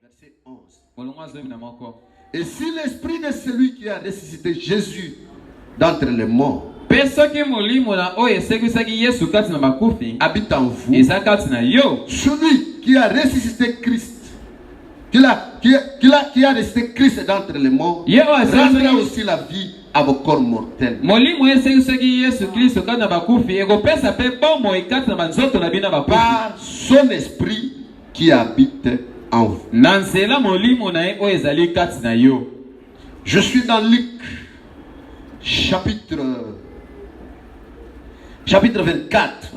Verset 11. Et si l'esprit de celui qui a ressuscité Jésus d'entre les morts habite en vous, celui qui a ressuscité Christ, qui a ressuscité Christ d'entre les morts, rendra aussi la vie à vos corps mortels. Par son esprit qui habite en vous. Je suis dans Luc chapitre 24.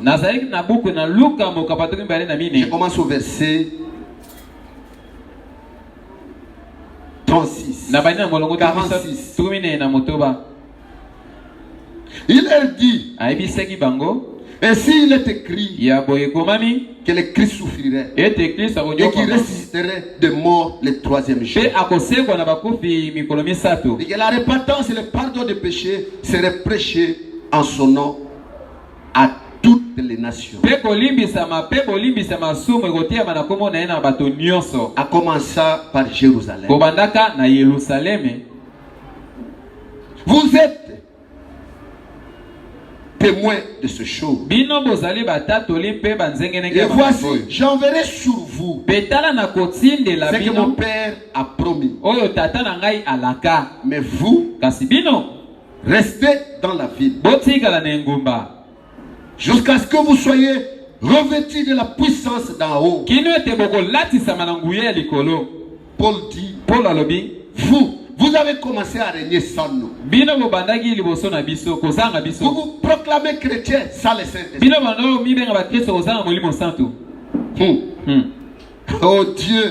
Je commence au verset 36. 46. Il leur dit, ainsi il est écrit que le Christ souffrirait et qu'il ressusciterait de mort le troisième jour. Et que la repentance et le pardon des péchés seraient prêchés en son nom à toutes les nations. À commencer par Jérusalem. Vous êtes témoins de ce chose. Et voici, j'enverrai sur vous ce que mon Père a promis. Mais vous, restez dans la ville jusqu'à ce que vous soyez revêtus de la puissance d'en haut. Paul dit, vous avez commencé à régner sans nous. Vous vous proclamez chrétien sans le Saint-Esprit. Oh Dieu.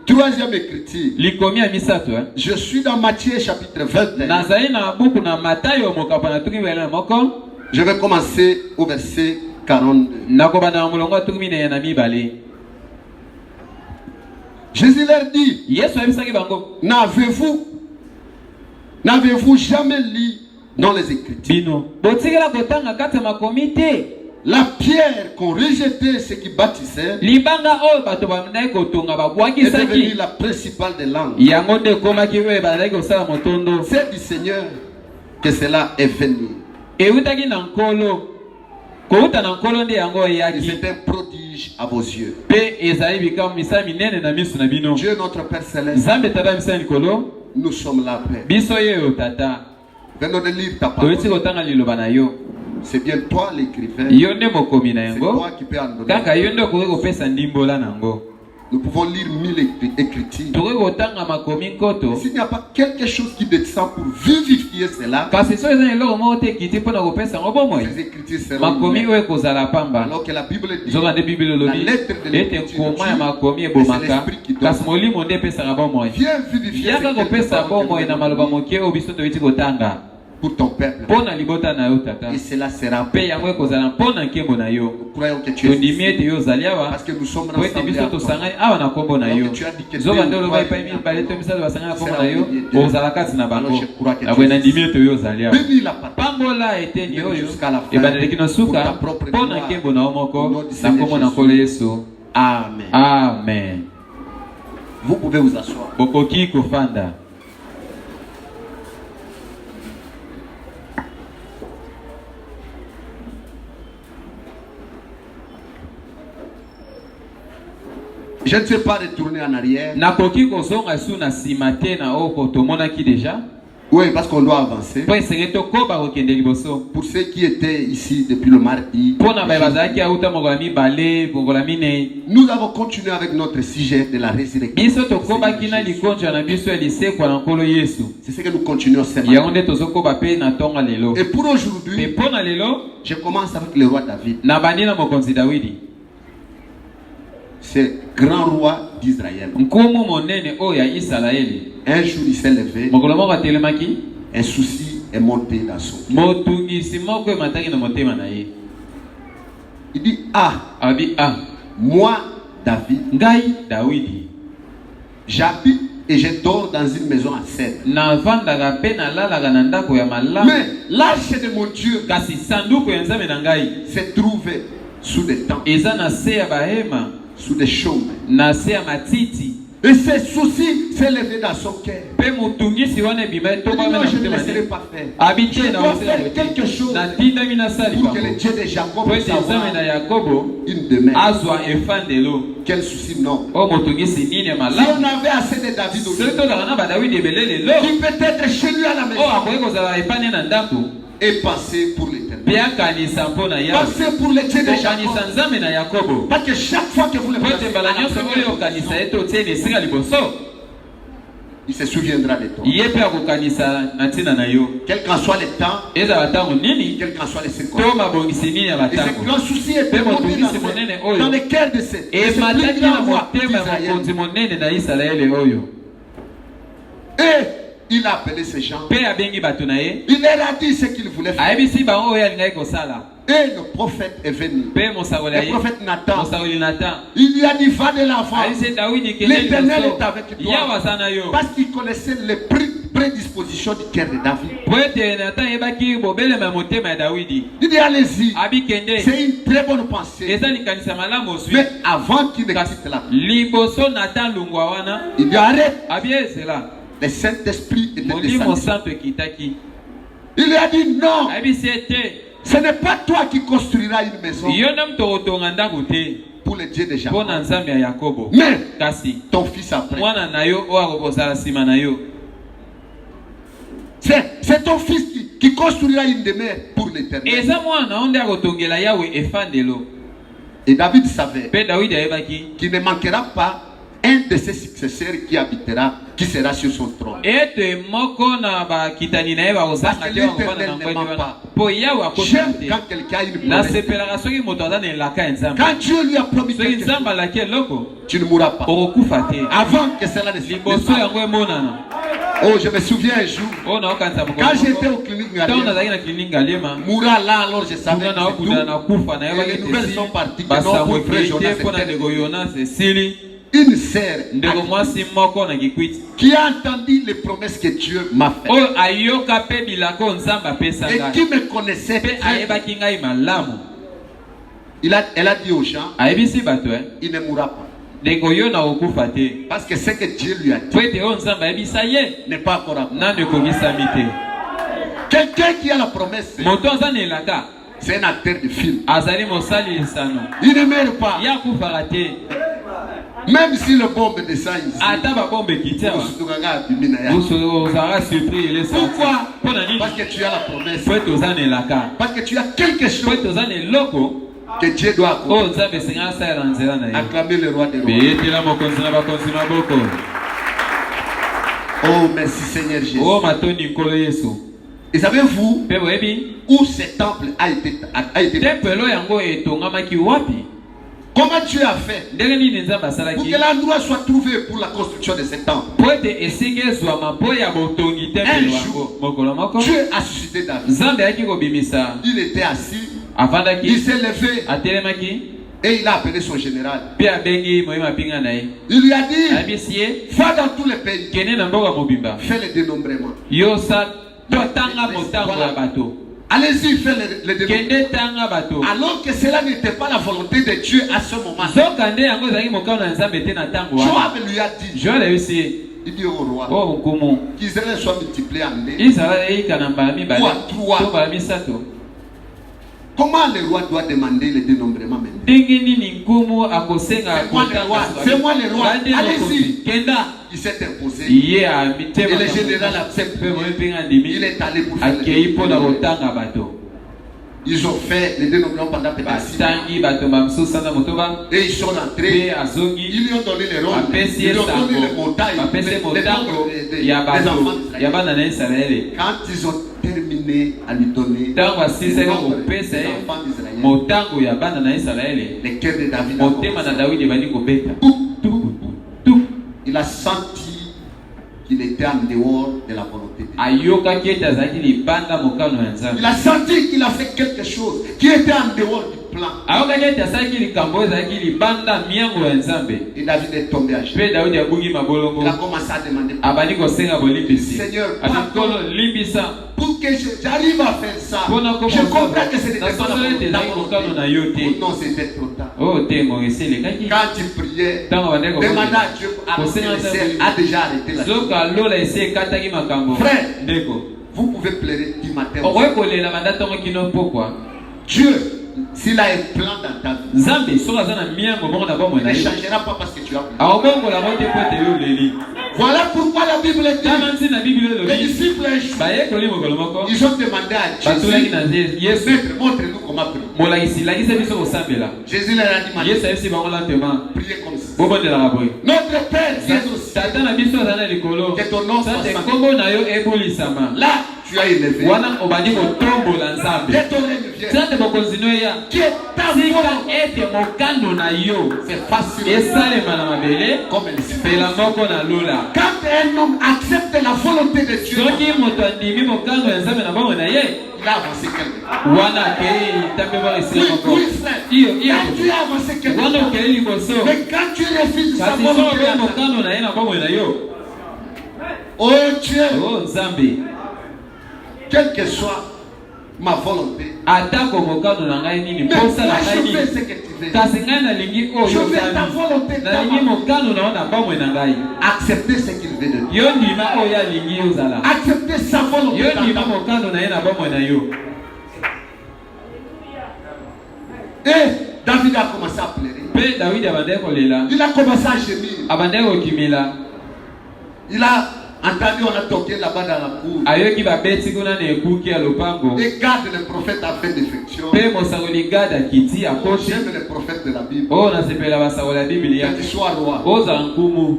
Troisième écriture. Je suis dans Matthieu chapitre 21. Je vais commencer au verset 42. Jésus leur dit, n'avez-vous jamais lu dans les Écritures la pierre qu'on rejetait ceux qui bâtissaient est devenue la principale des langues. C'est du Seigneur que cela est venu. Et c'est un prodige à vos yeux. Dieu notre Père Céleste, nous sommes là, Père. Venons de lire ta parole. C'est bien toi l'écrivain. C'est toi qui peux en donner. Nous pouvons lire 1000 écritures. S'il n'y a pas quelque chose qui descend pour vivifier cela, ces écritures seront alors que la Bible dit la lettre de l'écriture, c'est l'esprit qui donne. Viens vivifier pour ton peuple. Et cela sera paix. Nous croyons que tu es ici parce que nous sommes rassemblés à toi. Donc tu as dit que alors je crois que tu es ici. Bénis la parole jusqu'à la fin pour ta propre gloire. Au nom du Seigneur Jésus. Amen. Amen. Vous pouvez vous asseoir. Je ne sais pas retourner en arrière. Oui, parce qu'on doit avancer. Pour ceux qui étaient ici depuis le mardi, nous avons continué avec notre sujet de la résurrection. C'est ce que nous continuons ce matin. Et pour aujourd'hui, je commence avec le roi David. C'est grand roi d'Israël. Un jour il s'est levé. Un souci est monté dans son cœur. Il dit moi David, j'habite et je dors dans une maison à cèdre. Mais l'arche de mon Dieu se trouve sous des tentes, sous des chaumes. Et ses soucis s'est levé dans son cœur. Non, je ne laisserai pas faire. Je dois faire quelque chose pour que le Dieu de Jacob puisse avoir une demeure. Quel souci non. Si on avait assez de David aujourd'hui, qui peut être chez lui à la maison et passer pour l'éternel. Passer pour le Dieu de Jacob. Parce que chaque fois que vous le faites, il se souviendra de toi. Quel qu'en soit le temps, quel qu'en soit les circonstances. Et ce grand souci est monté dans le cœur de ce plus grand roi d'Israël. Et il a appelé ces gens. Il leur a dit ce qu'il voulait faire. Et le prophète est venu. Le prophète Nathan. Il lui a dit, va de l'enfant. L'Éternel est avec toi. Parce qu'il connaissait les prédispositions du cœur de David. Il dit, allez-y. C'est une très bonne pensée. Mais avant qu'il ne quitte la il dit, arrête. Le Saint-Esprit était descendu. Il lui a dit, non. Ce n'est pas toi qui construiras une maison pour le Dieu de Jacob. Mais ton fils après. C'est ton fils qui construira une demeure pour l'éternel. Et David savait qu'il ne manquera pas un de ses successeurs qui habitera, qui sera sur son trône. Parce que l'Éternel ne ment pas. J'aime quand quelqu'un a une promesse. Quand Dieu lui a promis quelque chose, tu ne mourras pas. Avant que cela ne se passe. Oh, je me souviens un jour, quand j'étais au clinique Ngaliema, mourra là, alors je savais que c'est tout. Et les nouvelles sont parties que notre frère Jonas était une sœur qui a entendu les promesses que Dieu m'a faites et qui me connaissait. Elle a dit aux gens, il ne mourra pas. Parce que ce que Dieu lui a dit n'est pas encore accompli. Quelqu'un qui a la promesse, c'est un acteur de film. Il ne meurt pas. Même si le bombe descend ici, pourquoi? Parce que tu as la promesse. Parce que tu as quelque chose que Dieu doit accomplir. Acclamez le roi des rois. Oh, merci Seigneur Jésus. Et savez-vous où ce temple a été comment Dieu a fait pour que l'endroit soit trouvé pour la construction de ce temple? Un jour, Dieu a suscité David. Il était assis, il s'est levé et il a appelé son général. Il lui a dit, va dans tous les pays, fais le dénombrement. Allez-y, faites le développement. Alors que cela n'était pas la volonté de Dieu à ce moment. Joab lui a dit, il dit au roi, qu'Israël soit multiplié en deux ou à 3. Comment le roi doit demander le dénombrement maintenant? C'est moi le roi. Allez-y. Il s'est imposé. Et le général a accepté. Il est allé pour faire le dénombrement. Ils ont fait le dénombrement pendant peut-être 6 mois. Et ils sont entrés. Ils lui ont donné les rôles. Ils lui ont donné les montagnes. Les enfants d'Israël. Quand ils ont terminé à lui donner les enfants d'Israël, le cœur de David il a senti qu'il était en dehors de la volonté de Dieu. Il a senti qu'il a fait quelque chose qui était en dehors du plan. Et David est tombé à genoux. Il a commencé à demander, Seigneur, pardon, pour que j'arrive à faire ça. Je comprends que ce n'était pas la volonté. Non, c'était trop tard. Quand tu priais, demandez à Dieu alors que le ciel a déjà arrêté la chose. Frère, vous pouvez pleurer du matin. Dieu, s'il a un plan dans ta vie, il ne changera pas parce que tu as pleuré. Voilà pourquoi la Bible dit, les disciples ils ont demandé à Jésus, Maître, montre-nous comment prier. Jésus leur a dit, priez comme ça. Notre Père, Jésus, que ton nom soit sanctifié. Là, tu as élevé. Que ton règne vienne. Que ta volonté. C'est facile. Comme elle se fait. Quand un homme accepte la volonté de Dieu, il a avancé quelque part. Oui, frère. Quand tu as avancé quelque part. Mais quand tu refuses sa volonté, oh Dieu, quelle que soit ma volonté, mais moi je fais ce que tu veux. Je fais ta volonté. Accepter ce qu'il veut de toi. Accepter sa volonté. Et David a commencé à pleurer. Il a commencé à gémir. Il a entendu, on a toqué là-bas dans la cour. Et garde le prophète a fait défection. J'aime le prophète de la Bible. Que tu sois roi,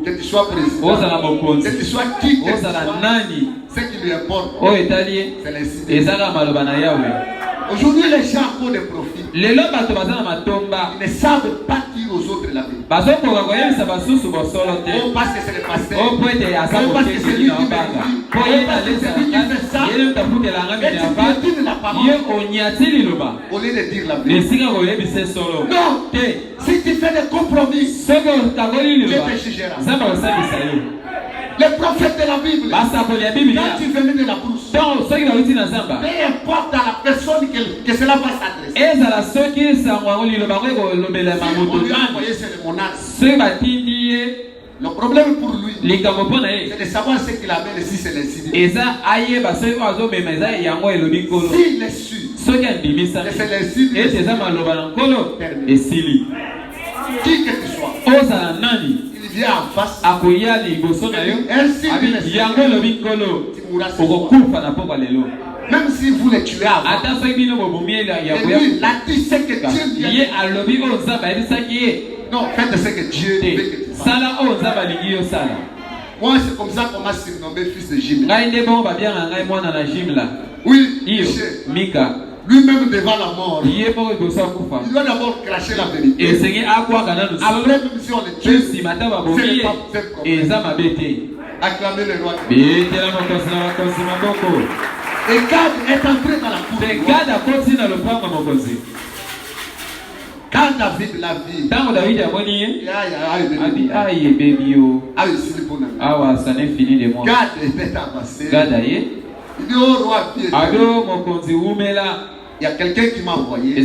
que tu sois président, que tu sois qui que tu sois, ce qui lui importe, c'est l'incident. Aujourd'hui, les gens ont des profits. Ils ne savent pas dire aux autres la vérité. Oh, parce que c'est le pasteur. Oh, parce que c'est lui qui me dit. Oh, parce que c'est lui qui fait ça. Et tu dis la parole au lieu de dire la vérité. Non. Si tu fais des compromis, Dieu te jugera. Les prophètes de la Bible, quand tu venais de la brousse, peu importe à la personne que cela va s'adresser, on lui a envoyé sur le monarque. Le problème pour lui, c'est de savoir ce qu'il amène si c'est l'incident. S'il est sûr que c'est l'incident, qui que tu sois, il vient en face. Même si vous le tuez avant, lui, il a dit ce que Dieu dit. Non, faites ce que Dieu veut que tu fasses. Moi, c'est comme ça qu'on m'a surnommé fils de Jimla. Oui, Mika. Lui-même devant la mort, il doit d'abord cracher la vérité. Après, même si on le tue, c'est le pape fait problème. Acclamez le roi. Et Gad est entré dans la cour. Quand David l'a vu, Gad était avancé. Il dit au roi, il y a quelqu'un qui m'a envoyé.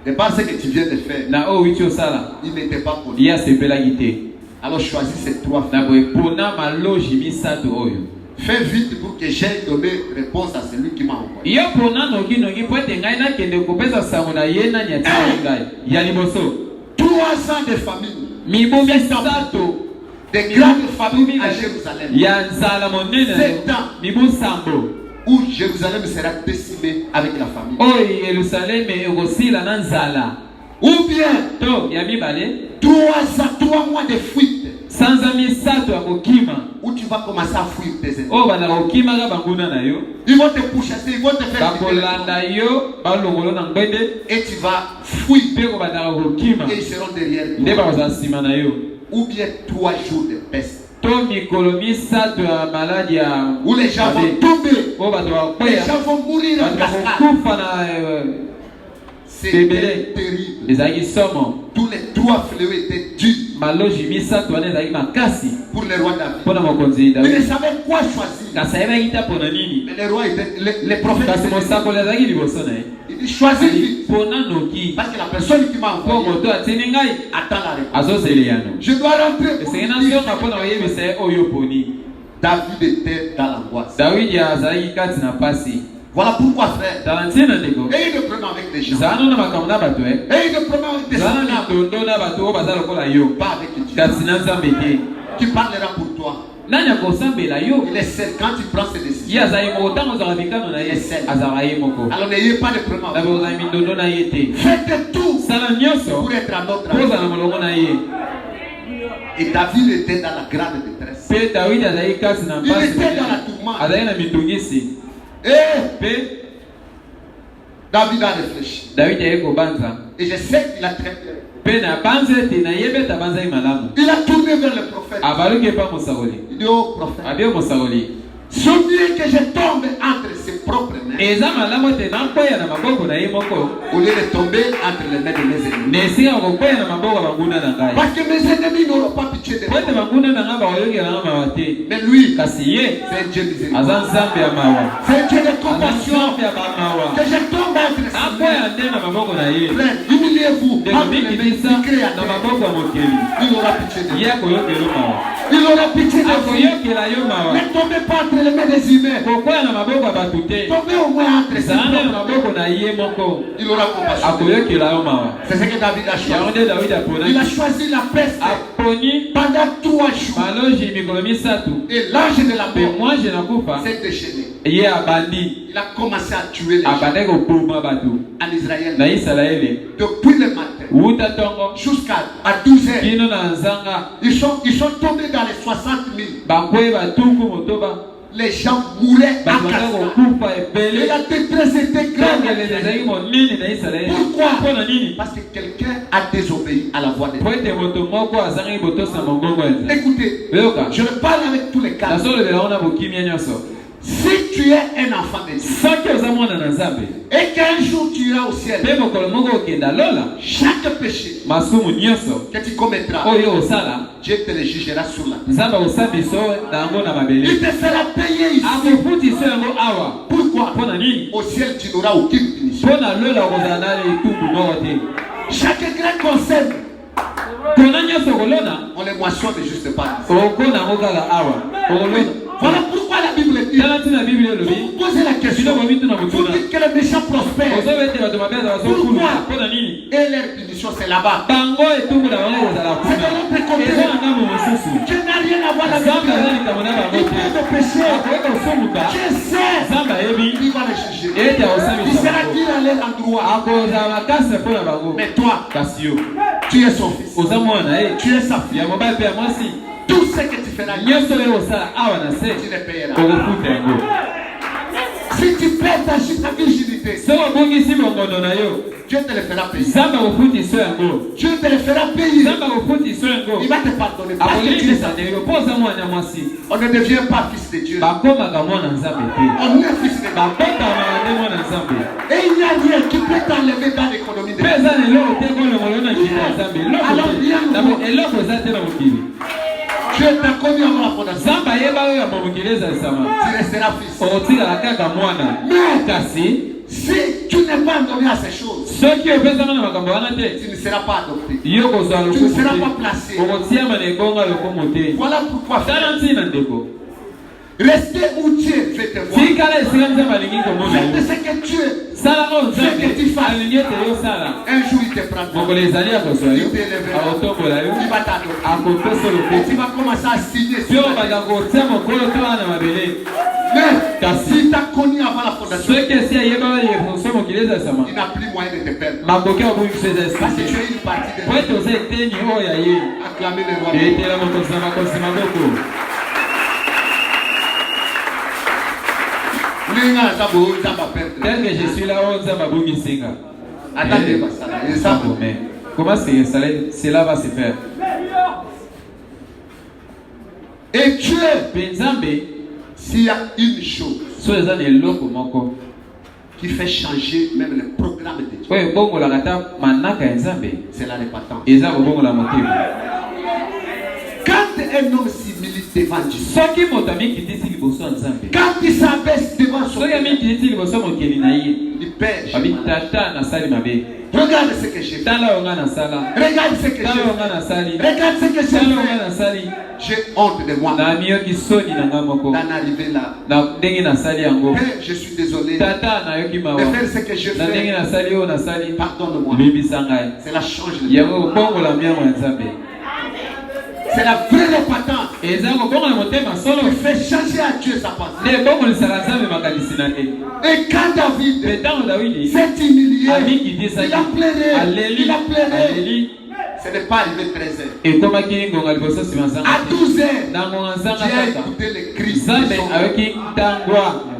Et parce que tu viens de faire, il n'était pas connu. Alors choisis ces trois femmes. Fais vite pour que j'aille donner réponse à celui qui m'a envoyé. 300 de familles. Des grandes familles à Jérusalem. 7 ans où Jérusalem sera décimée avec la famille. Ou bien 3 mois de fuite. Où tu vas commencer à fuir tes ennemis. Ils vont te pourchasser, ils vont te faire et tu vas fuir. Et ils seront derrière toi. Ou bien 3 jours de peste. Où les gens vont tomber. Les gens vont mourir en cascade. C'était terrible. Tous les trois fléaux étaient durs pour le roi David. Il ne savait quoi choisir. Mais les rois étaient, les prophètes étaient, il dit choisis vite. Parce que la personne qui m'a envoyé attend la réponse. Je dois rentrer pour dire. David était dans l'angoisse. Voilà pourquoi, frère, ayez de problème avec les gens. Ayez de problème avec des gens. Pas avec Dieu. Qui parlera pour toi. Il est seul quand il prend ses décisions. Il est seul. Alors n'ayez pas de problème. Faites tout pour être à notre avis. Et David était dans la grande détresse. Il était dans la tourmente. Et David a réfléchi. Et je sais qu'il a très bien. Il a tourné vers le prophète. Il dit au prophète, souviens que je tombe entre ses propres mains au lieu de tomber entre les mains de mes ennemis. Parce que mes ennemis n'auront pas pitié de moi. Mais lui, c'est un Dieu miséricordieux. C'est un Dieu de compassion. Que je tombe entre ses mains. Frère, humiliez-vous entre les mains du Créateur. Il aura pitié de vous. Il aura pitié de vous. Ne tombez pas entre les mains des humains. Tombez au moins entre ses mains. Il aura compassion. C'est ce que David a choisi. Il a choisi la peste pendant 3 jours. Et l'ange de la mort s'est déchaîné. Il a commencé à tuer les gens en Israël. Depuis le matin jusqu'à 12 heures. Ils sont tombés dans les 60 000. Les gens mouraient à cascade. Et la détresse était grande. Pourquoi? Parce que quelqu'un a désobéi à la voix de Dieu. Écoutez, je parle avec tous les cas. Si tu es un enfant de Dieu et qu'un jour tu iras au ciel, chaque péché que tu commettras, Dieu te le jugera sur la terre. Il te fera payer ici. Pourquoi? Au ciel tu n'auras aucune punition. Chaque grain concerne, on les moissonne juste pas. Voilà pourquoi la Bible dit. Vous posez la question. Vous dites que les méchants prospèrent. Pourquoi? Et leur punition c'est là-bas. C'est dans l'autre côté. Je n'ai rien à voir avec Dieu. Il fait de péché. Je sais. Il va les juger. Il sera dit à leur endroit. Mais toi, tu es son fils. Tu es sa fille. Tout ce que tu feras, tu le payeras. Si tu perds ta virginité, Dieu te le fera payer. Dieu te le fera payer. Il va te pardonner. Parce que tu es sa fille. On ne devient pas fils de Dieu. On est fils de Dieu. Et il n'y a rien qui peut t'enlever dans l'économie de Dieu. Alors viens. Dieu t'a connu avant la fondation. Tu resteras fils. Mais si tu n'es pas donné à ces choses, tu ne seras pas adopté. Tu ne seras pas placé. Voilà pourquoi, restez où Dieu fait te voir. Faites ce que Dieu fait que tu fasses. Un jour il te prendra. Il t'élèvera. Il va t'adopter. Et tu vas commencer à signer. Mais si tu as connu avant la fondation, il n'a plus moyen de te perdre. Parce que tu es une partie de Dieu. Acclamez le roi. Tel que je suis là, attendez, comment cela va se faire? Et Dieu, s'il y a une chose qui fait changer même le programme de Dieu. C'est la répentance. Quand un homme s'y milite devant Dieu, quand il s'abaisse devant son Dieu, il pêche. Regarde ce que j'ai fait. Regarde ce que j'ai fait. Regarde ce que j'ai fait. J'ai honte de moi d'en arriver là. Père, je suis désolé de faire ce que je fais. Pardonne-moi. Cela change le monde. C'est la vraie repentance qui fait changer à Dieu sa pensée. Et quand David s'est humilié, il a pleuré. Ce n'est pas arrivé 13 heures. À 12 heures, Dieu a écouté les cris de son homme.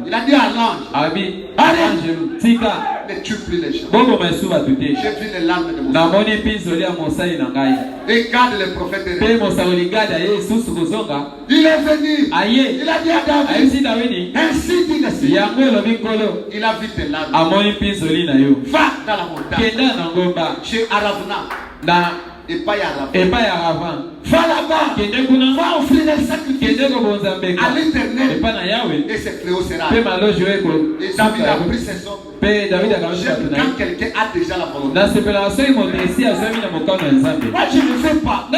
Il a dit à l'ange, arrête, ne tue plus les gens. J'ai vu les larmes de mon sang. Et garde le prophète. Il est venu. Il a dit à David, ainsi dit le Seigneur. Il a vu tes larmes. Va dans la montagne. Chez Aravna. Et pas Yaravna. Va là-bas. Va offrir un sacrifice à l'Éternel. Et ce fléau sera. Et David a pris ses hommes. Quand quelqu'un a déjà la volonté. Moi je ne fais pas.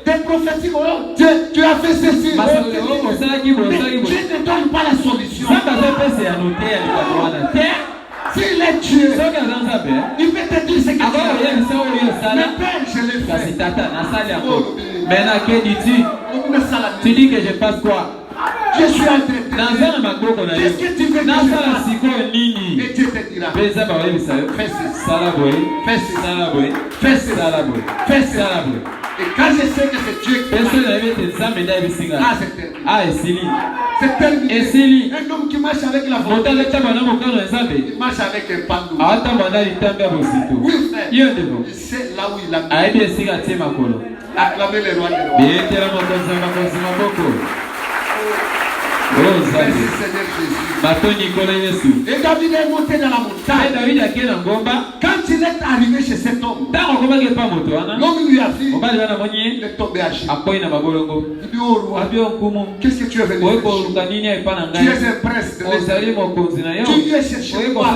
Tes prophétiques, tu as fait ceci. Mais Dieu ne donne pas la solution. S'il est Dieu, il peut te dire ce que tu as fait. Mais Père, je l'ai fait. Maintenant, que dis-tu? Tu dis que je fasse quoi? Je suis en train de dire, qu'est-ce que tu veux que je fasse? Et Dieu te dira, fais ceci. Et quand je sais que c'est Dieu qui m'a c'est terminé. Un homme qui marche avec la volonté, il marche avec un pandou. Oui, frère. Il sait là où il a mis. Acclamez le roi des rois. Merci Seigneur Jésus. Et David est monté dans la montagne. Quand il est arrivé chez cet homme, l'homme lui a dit, il est tombé à genoux. Il dit au roi, qu'est-ce que tu es venu faire? Tu es un prince de l'Éternel. Tu viens chercher quoi?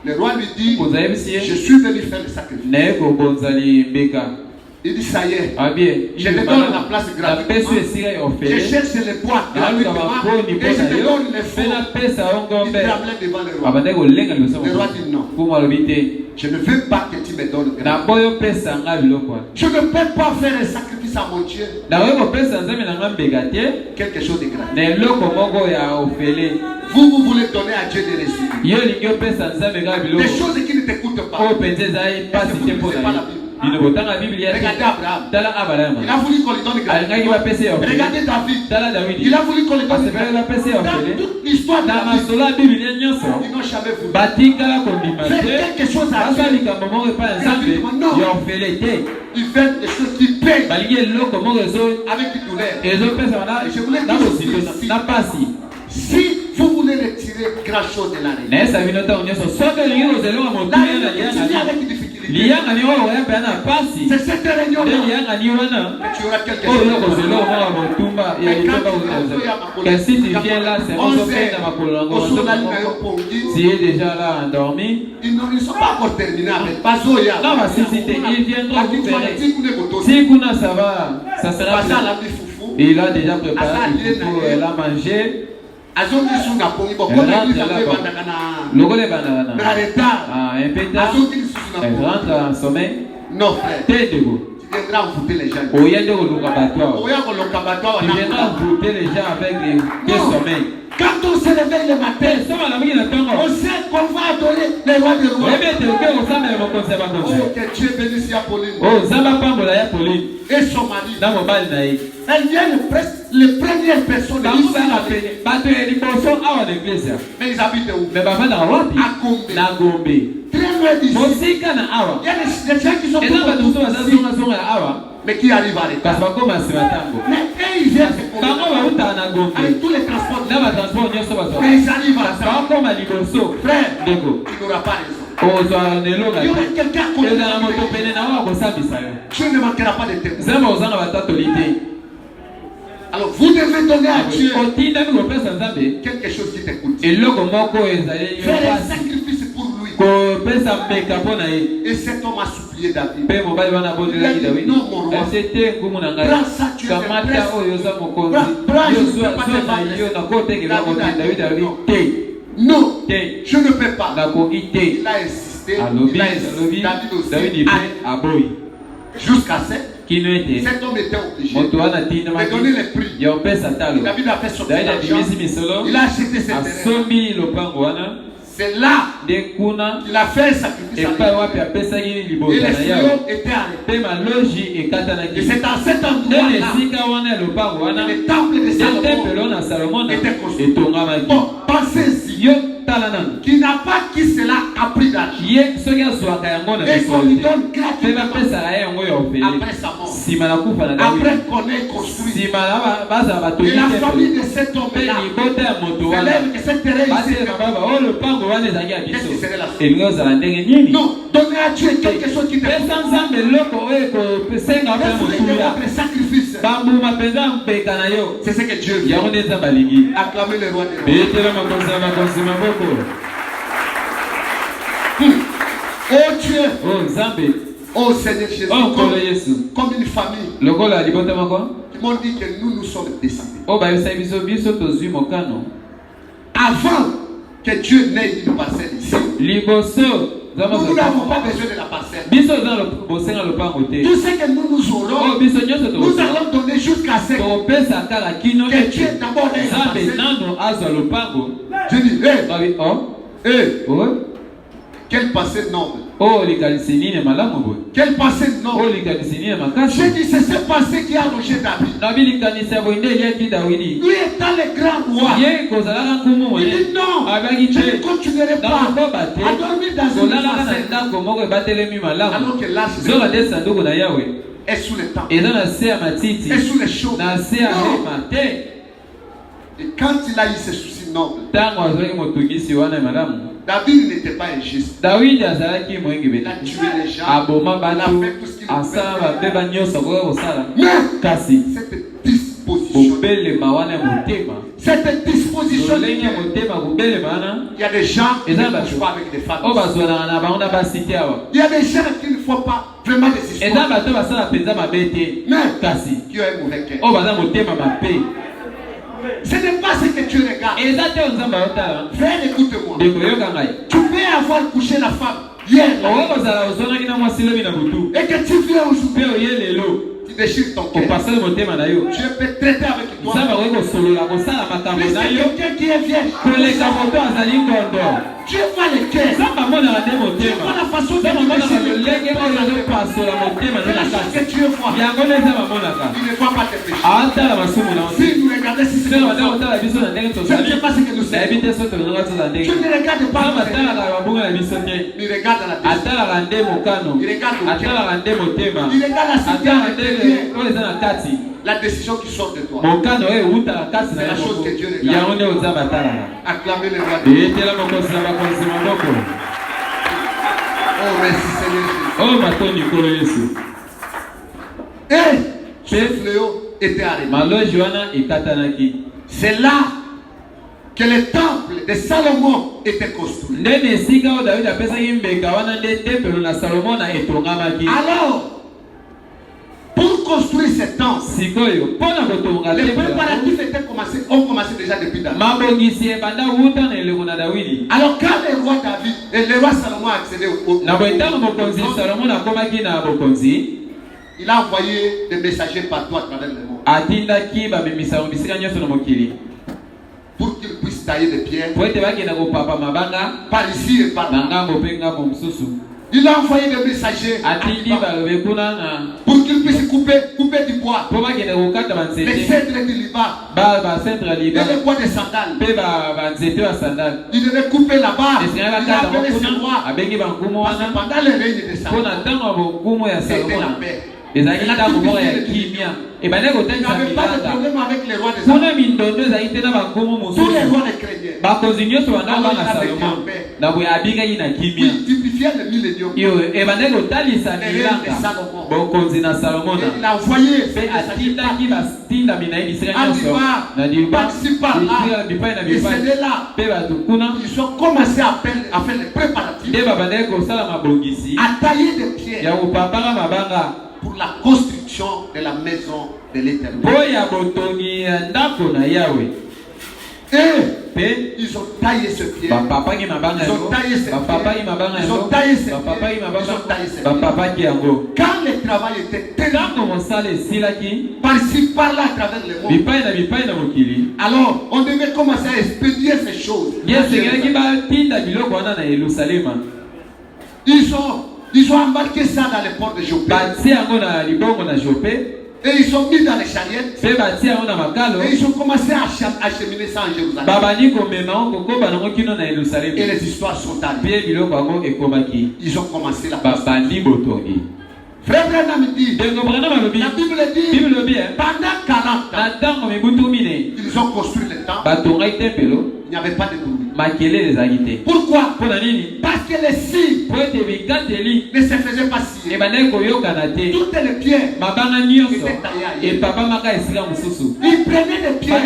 Le roi lui dit, je suis venu faire le sacrifice. Il dit, ça y est, je te donne la place gratuitement. Je cherche les bois gratuitement et je te donne les faux. Il tremblait devant le roi. Le roi dit non. Je ne veux pas que tu me donnes gratuitement. Je ne peux pas faire un sacrifice à mon Dieu. Quelque chose de gratuit. Vous voulez donner à Dieu des résultats. Des choses qui ne t'écoutent pas. Parce que vous ne connaissez pas la Bible. Regardez Abraham. Il a voulu qu'on lui donne gratuitement. Regardez David. Il a voulu qu'on lui donne gratuitement. Dans toute l'histoire de la Bible, ils n'ont jamais voulu. Faire quelque chose à Dieu. Non. Il fait des choses qui payent. Avec du douleur. Et je voulais dire aussi, si vous voulez retirer grand chose de la réalité, avec difficulté. C'est cette réunion là. Tu auras quelque chose. Et si tu viens là, c'est tu es déjà là endormi. Ils ne sont pas encore terminés avec Bazoya. Non, si ils viendront vous faire. Si Kuna ça va, ça sera. Il a déjà préparé. Elle a mangé. Un rentre en sommeil. Non, frère. Tu viendras envoûter les gens. Tu viendras envoûter les gens avec des sommeils. Quand on se réveille le matin, on sait qu'on va adorer les rois des rois. Oh, que Dieu bénisse Apolline. Et son mari. Elles viennent presque les premières personnes de l'église. Mais ils habitent où? À Gombe. Très loin d'ici. Il y a des gens qui sont Mais qui arrive à l'état. Mais ils viennent avec tous les transports. Mais ils arrivent à ça. Frère, tu n'auras pas raison. Il y aura quelqu'un tu ne manqueras pas de témoins. Alors vous devez donner à Dieu quelque chose qui t'écoute. Faire un sacrifice pour lui. Et cet homme a supplié David. Il a dit non mon roi. Prends ça, tu es non, je ne peux pas. Il a insisté. David aussi. Jusqu'à cet homme était obligé de donner les prix. David a fait sortir l'argent. Il a acheté ses terrains. C'est là qu'il a fait un sacrifice. Et les fléaux étaient arrêtés. Et c'est à cet endroit-là le temple de Salomon était construit. Bon, pensez-y. Qui n'a pas qui cela a pris d'argent. Et qu'on lui donne gratuitement après sa mort. Après qu'on ait construit. Et la famille de cet homme-là élève que cette terrain ici. Qu'est-ce qui serait la suite? Non, donnez à Dieu quelque chose qui te fait. Votre sacrifice. C'est ce que Dieu veut. Acclamez le roi des rois. Oh Dieu, oh Seigneur Jésus, comme une famille qui m'ont dit que nous sommes décédés. Avant que Dieu n'ait une parcelle ici, nous n'avons pas besoin de la parcelle. Tout ce que nous aurons, nous allons donner jusqu'à ce que Dieu d'abord ait une parcelle. Je dis, quel passé noble. Quel passé noble. J'ai dit, c'est ce passé qui a logé David. Lui étant le grand roi. Il dit non, je ne continuerai pas à dormir dans une parcelle. Alors que l'arche est sous le temps. Est sous les choses. Et quand il a eu ce souci noble, David n'était pas injuste. Il a tué les gens. Il a fait tout ce qu'il a fait. Cette disposition. Il y a des gens qui ne marchent pas avec des femmes. Il y a des gens qui ne font pas vraiment des histoires. Mais qui ont un mauvais cœur. Ce n'est pas ce que tu regardes. Frère, écoute-moi. Tu peux avoir couché la femme hier et que tu viens aujourd'hui. Tu déchires ton cœur. Dieu peut traiter avec toi. Mais c'est quelqu'un qui est vierge. Dieu voit le cœur. Dieu voit la façon de déchirer. C'est la chose que Dieu voit. Il ne voit pas tes péchés. Si nous regardons si c'est comme ça, je ne sais pas ce que nous sommes. Tu ne regardes pas. Il regarde la décision. Il regarde la cité. La décision qui sort de toi. C'est la chose que Dieu regarde. Acclamez le roi de Dieu. Oh, merci Seigneur Jésus. Et ce fléau était arrêté. C'est là que le temple de Salomon était construit. Alors, pour construire ce temple, les préparatifs ont commencé déjà depuis David. Alors quand le roi David et le roi Salomon a accédé au il a envoyé des messagers partout à travers le monde pour qu'ils puissent tailler des pierres par ici et par là. Il a envoyé des messagers pour qu'ils puissent couper du bois, les cèdres du Liban, et les bois de sandales. Il devait couper là-bas. Il a appelé ce bois. Parce que pendant le règne de Salomon, c'était la paix. Et ça qui t'a moment ya kimia. Et ben les hôtels ça n'avait pas de problème avec les rois des Kuna mindondo za ite na bakomo mosusu. Tous les rois les chrétiens. Bakozinyo so wana bana Salomon. Na boya abiga ina kimia. Il typifiait le millénium. Yo e ben les hôtels ça milanga. Bokonzi na Salomon. Il a envoyé fait atinda ki bastinda mina Israël nyonso. Na di participa là. Et c'est là. Pe batu kuna. Ils ont commencé à faire les préparatifs. De babane ko sala mabongisi. À tailler des pierres. Ya upapanga mabanga. Pour la construction de la maison de l'Éternel. Et ils ont taillé ce pied. Ils ont taillé ce pied. Ils ont taillé ce pied. Quand le travail était tellement par-ci par-là à travers le monde, alors on devait commencer à expédier ces choses. Ils ont embarqué ça dans les ports de Jopé. Et ils sont mis dans les charrettes. Et ils ont commencé à acheminer ça en Jérusalem. Et les histoires sont arrivées. Ils ont commencé la base. Frère Branham dit, la Bible dit, pendant 40 ans, ils ont construit le temple. Il n'y avait pas de bruit. Pourquoi? Parce que les cils ne se faisaient pas scier. Toutes les pierres étaient taillées. Il prenait les pierres,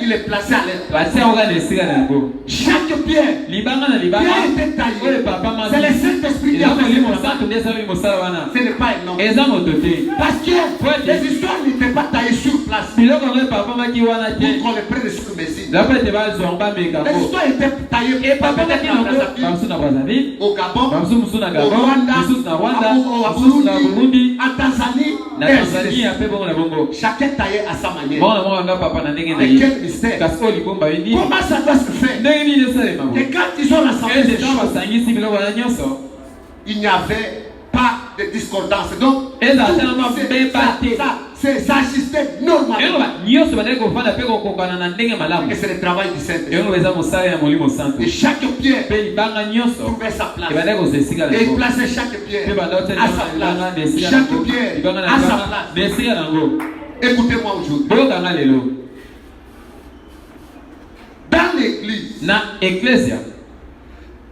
il les plaçait à l'aide. Chaque pierre était taillée. C'est le Saint-Esprit qui a fait ça. Ce n'est pas un homme. Parce que les histoires n'étaient pas taillées sur place. Pour qu'on les prenne sur mesure. Les histoires étaient taillées au Gabon, au Rwanda, au Burundi, en Tanzanie, chacun taillé à sa manière. Mais quel mystère! Comment ça doit se faire? Et quand ils ont rassemblé ces choses, il n'y avait pas de discordance. Donc, ça assistait normalement. Et c'est le travail du Saint-Esprit. Et chaque pierre trouvait sa place. Et il plaçait chaque pierre à sa place. Chaque pierre à sa place. Écoutez-moi aujourd'hui. Dans l'église,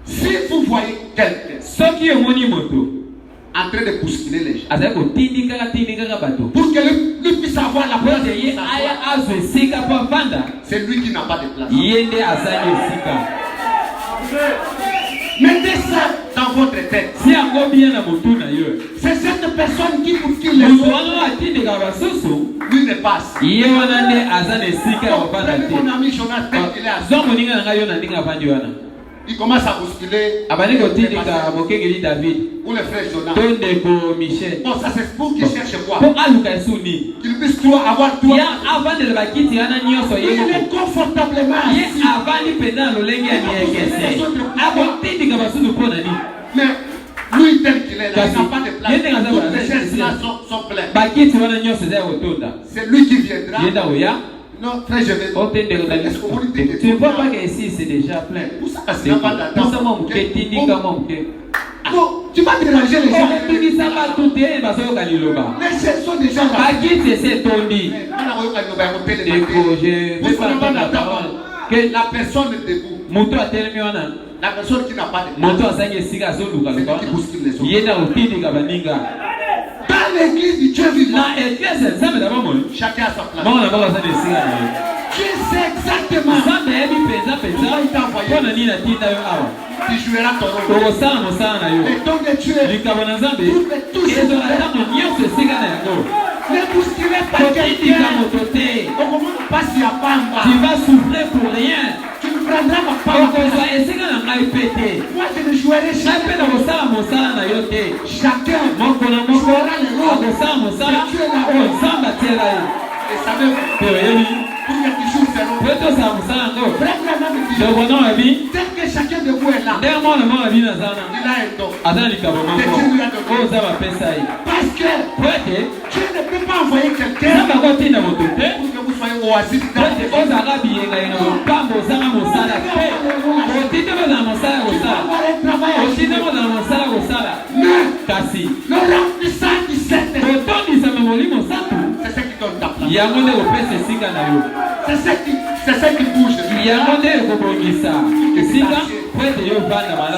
si vous voyez quelqu'un en train de bousculer les gens, pour que lui puisse avoir la place, c'est lui qui n'a pas de place. Mettez ça dans votre tête. C'est cette personne qui bouscule les autres. Lui ne passe. Prenez mon ami Jonathan, il est assis. Il commence à bousculer. Ou le frère Jonathan. Bon, ça c'est pour qu'il cherche quoi? Qu'il puisse avoir toi. Il est confortablement assis. Mais lui tel qu'il est là, il n'a pas de place. Toutes les chaises là sont pleines. C'est lui qui viendra. Non, frère, je vais. Tu ne vois pas qu'ici c'est déjà plein. Non, tu vas déranger les gens. Les chaises sont déjà là. Que la personne est debout. La personne qui n'a pas de place. C'est qui bouscule les autres. Dans l'église du Dieu vivant, chacun a sa place. Tu sais exactement pourquoi il t'a envoyé. Tu joueras ton rôle. Les dons de Dieu pour que tous se ne bousculez pas quelqu'un. Tu vas souffrir pour rien. Tu ne prendras ma part. Moi je ne jouerai jamais. Chacun jouera le rôle que Dieu l'a fait. Et ça veut pour que tu joues ce rôle. Tel que chacun de vous est là, il a un don. Que Dieu lui a donné. Parce que Dieu ne peut pas envoyer quelqu'un pour que vous soyez oasis dans le remplissage du Saint-Esprit C'est ce qui donne ta place. C'est ce qui bouge.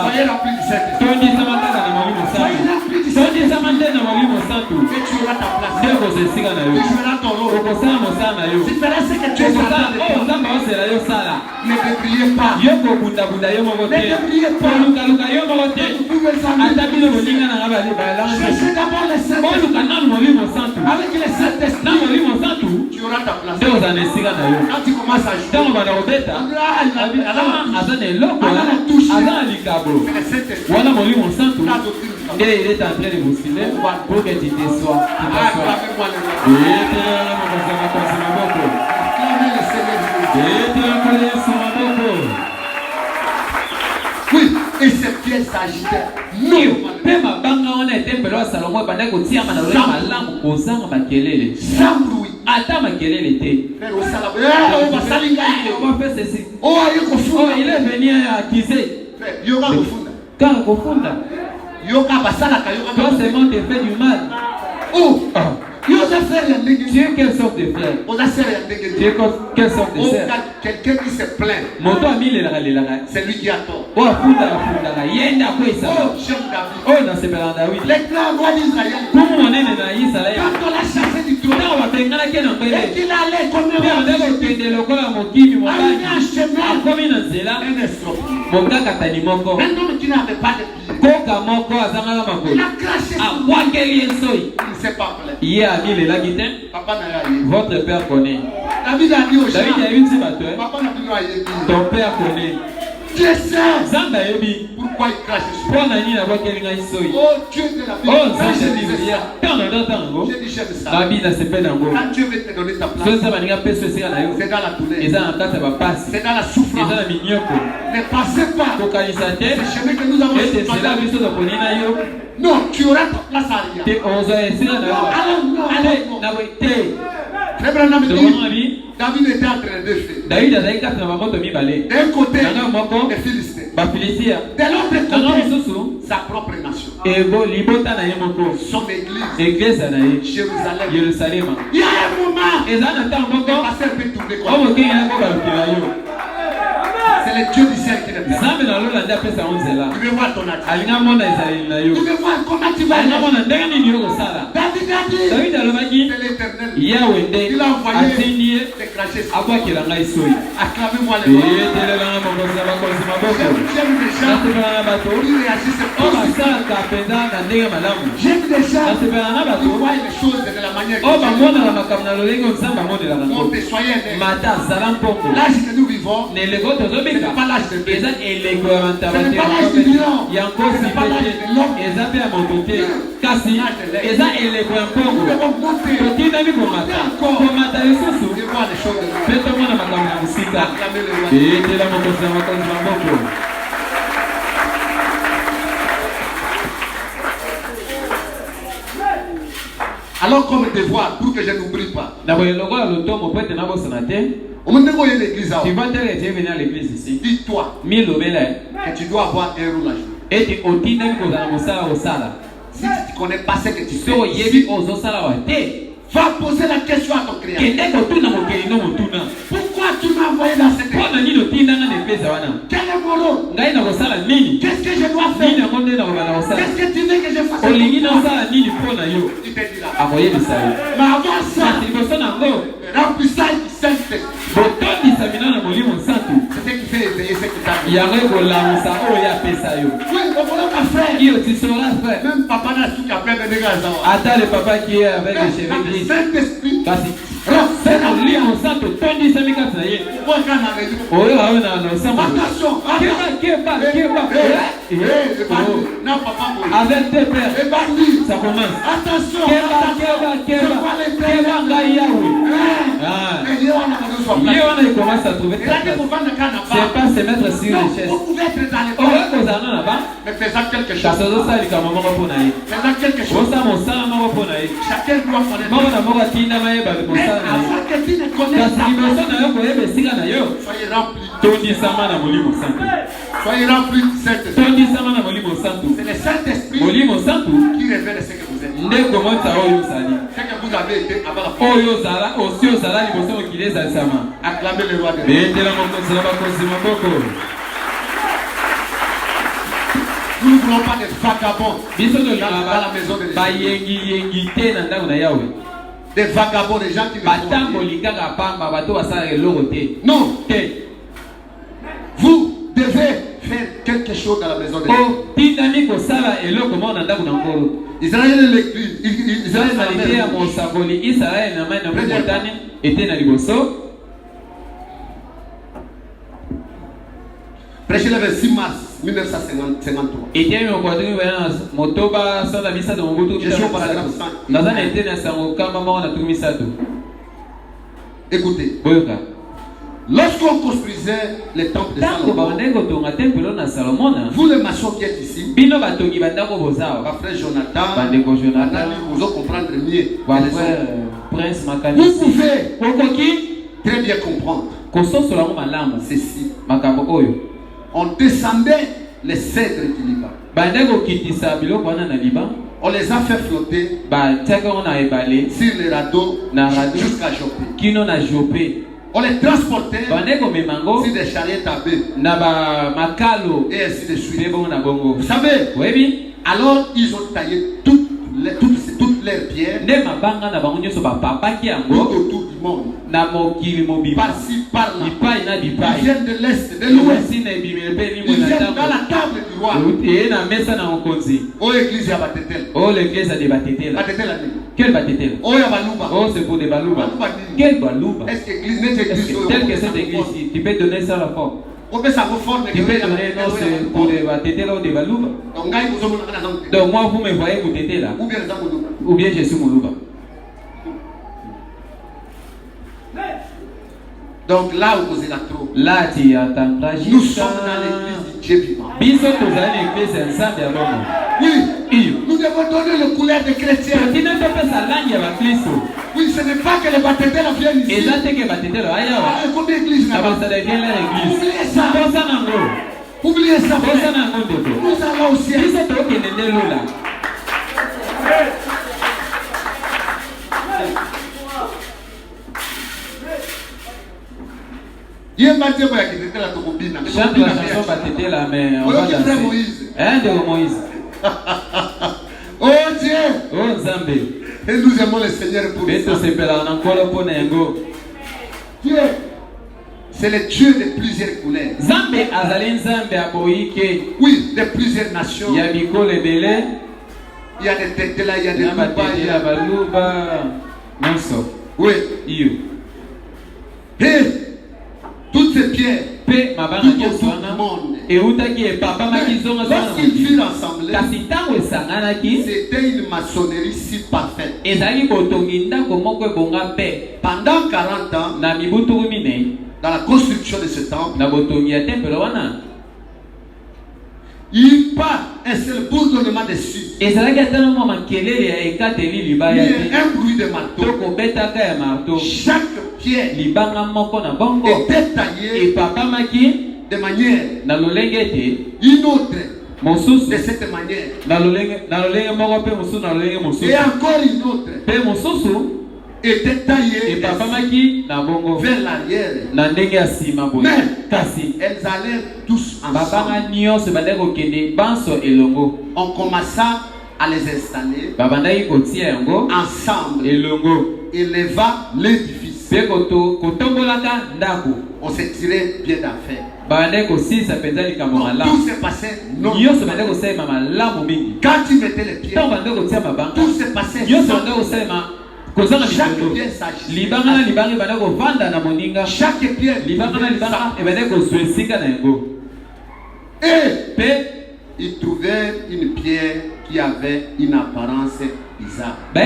Soyez remplis du Saint-Esprit. Soyez remplis du Saint-Esprit. Et tu auras ta place. Tu joueras ton rôle. Tu feras ce que tu es en train de faire. Ne débriez pas. Ne débriez pas. Cherchez d'abord le Saint-Esprit. Avec le Saint-Esprit, tu auras ta place. Quand tu commences à jouer, et il est en train de vous filer pour que tu te sois. Oui, et ses pieds s'agitaient. Non. Sans bruit. Oh, il est venu accuser. Toi seulement te fait du mal. Oh, Tu es quelle sorte de frère? Tu es quelle sorte de sœur? Quelqu'un qui se plaint, c'est lui qui a tort. Oh, j'aime David. Les grands rois d'Israël, quand on l'a chassé du trône, et qu'il allait comme un un escroc. Un homme qui n'avait pas de pied. Il a craché sur lui. Il ne s'est pas plaint. Papa n'a rien. Votre père connaît. David a dit au David a eu Papa n'a rien. ton père connaît. Dieu sait Zamba Ebi. pourquoi il crache sur lui. Oh Dieu de la vie. Oh, j'ai dit ça. Quand Dieu veut te donner ta place, c'est dans la douleur. C'est dans la souffrance. Ne passez pas le chemin que nous avons choisi. Non, tu auras ta place à rien. David était en train de faire. D'un côté, les Philistins. De l'autre côté, sa propre nation. Son église. Jérusalem. Il y a un moment, le pasteur peut tourner comme c'est le Dieu du ciel qui le fait. Tu veux voir ton attitude. Tu veux voir comment tu vas aller. David a dit, c'est l'Éternel. Il a envoyé des crachets sur moi. Acclamez-moi les voix. J'aime les gens qui réagissent positivement. J'aime les gens qui voient les choses de la manière que soyez aimés. L'âge que nous vivons, ce n'est pas l'âge de Dieu. Ce n'est pas l'âge du lion. Ce n'est pas l'âge de l'homme. Nous devons monter. Et voir les choses de Dieu. Acclamez-le. Alors comme devoir, pour que je n'oublie pas. Tu vas venir à l'église ici. Dis-toi que tu dois avoir un rôle à jouer. Si tu ne connais pas ce que tu fais, va poser la question à ton créateur. Pourquoi tu m'as envoyé dans cette église? Quel est mon rôle? Qu'est-ce que je dois faire? Qu'est-ce que tu veux que je fasse? Il te dira. Mais avant ça, remplissage du Saint-Esprit. C'est ce qui fait éveiller ce qui t'a dit. Oui, le bonhomme a fait. Même papa n'a su qu'après venir à ça. Attends le papa qui est avec les cheveux gris. Saint-Esprit. Avec tes pères, ça commence. Attention. Il commence à trouver ta place. C'est pas se mettre sur les chaises. Mais faisant quelque chose. Faisant quelque chose. Chacun doit connaître. Avant que tu ne connaisses pas, soyez remplis. Soyez remplis du Saint-Esprit. C'est le Saint-Esprit qui révèle ce que vous êtes. Ce que vous vous avez été avant la acclamez le roi de Nous ne voulons pas des vagabonds dans la maison de Dieu. Des vagabonds, des gens qui ne font rien. Non. Vous devez faire quelque chose dans la maison de Dieu. Israël est l'église. Israël prêchez le 26 mars 1953. Écoutez. Lorsqu'on construisait les temples de Salomon, vous les maçons qui êtes ici, ma frère Jonathan, vous allez comprendre mieux. Vous pouvez très bien comprendre ceci. On descendait les cèdres du Liban. On les a fait flotter sur les radeaux jusqu'à Jopé. On les transportait sur des charrettes à bœufs et ainsi de suite. Vous savez, alors ils ont taillé toutes leurs pierres autour du monde. Par-ci, par-là. Ils viennent de l'Est, de l'Ouest. Ils viennent dans la table du roi. Oh, l'église à Batetel. Oh, l'église a des Batetel. Quel Batetel? Oh, Balouba. Oh, c'est pour des Balouba. Quel Balouba? Est-ce que l'église n'est église? Telle que cette église, tu peux donner ça à la forme. On peut savoir forme. Tu peux donner non, c'est pour des Batetel ou des Balouba. Donc, moi, vous me voyez, vous t'étez là. Ou bien je suis Moulouba. Donc là où vous êtes là trop. Là tu attends. Nous sommes dans l'église du Dieu vivant. Oui. Nous devons donner le couleur des chrétiens. Oui, ce n'est pas que les baptêmes viennent ici. Comme l'église là-bas. Oubliez ça. Oubliez ça. Nous allons au ciel. Chante la chanson Batetela, mais on va danser. Hein, de Moïse. Oh Dieu. Oh Zambé. Et nous aimons le Seigneur pour ça. Dieu, c'est le Dieu de plusieurs couleurs. Zambé azali Zambé aboyike. Oui, de plusieurs nations. Il y a Bikole Belé. Il y a des têtes là, il y a des Baluba. Il y a Baluba. Monso. Oui. Iyo. Et toutes ces pierres, tout autour du monde. Lorsqu'ils furent assemblés, c'était une maçonnerie si parfaite. Pendant 40 ans, dans la construction de ce temple, il n'y eut pas un seul bourdonnement dessus. Il y a un bruit de marteau. Chaque pierre était taillée de manière une autre de cette manière. Et encore une autre était taillée vers l'arrière. Mais elles allèrent tous ensemble. On commença à les installer ensemble. Et leva l'édifice. On s'est tiré bien d'affaire. Tout se passait non. Quand tu mettais les pieds, tout se passait chaque pied s'agissait. Chaque pied. Et il trouvait une pierre qui avait une apparence bizarre. Il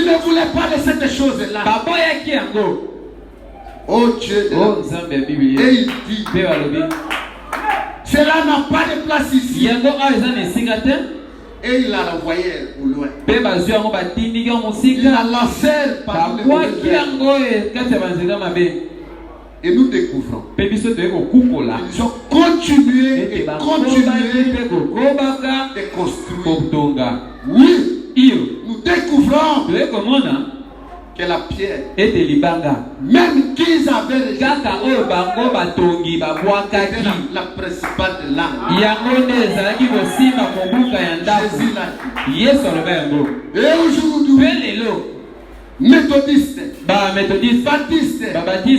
ne voulait pas de cette chose-là. Oh Dieu. Et il dit, cela n'a pas de place ici. Et il la renvoyait au loin. Il la lançait par les mauvaises. Et nous découvrons. Ils ont continuer et continuer de construire. Oui, nous découvrons que la pierre, même qu'ils avaient rejeté, était la principale de l'âme. Jésus l'a dit. Et aujourd'hui, méthodistes, baptistes,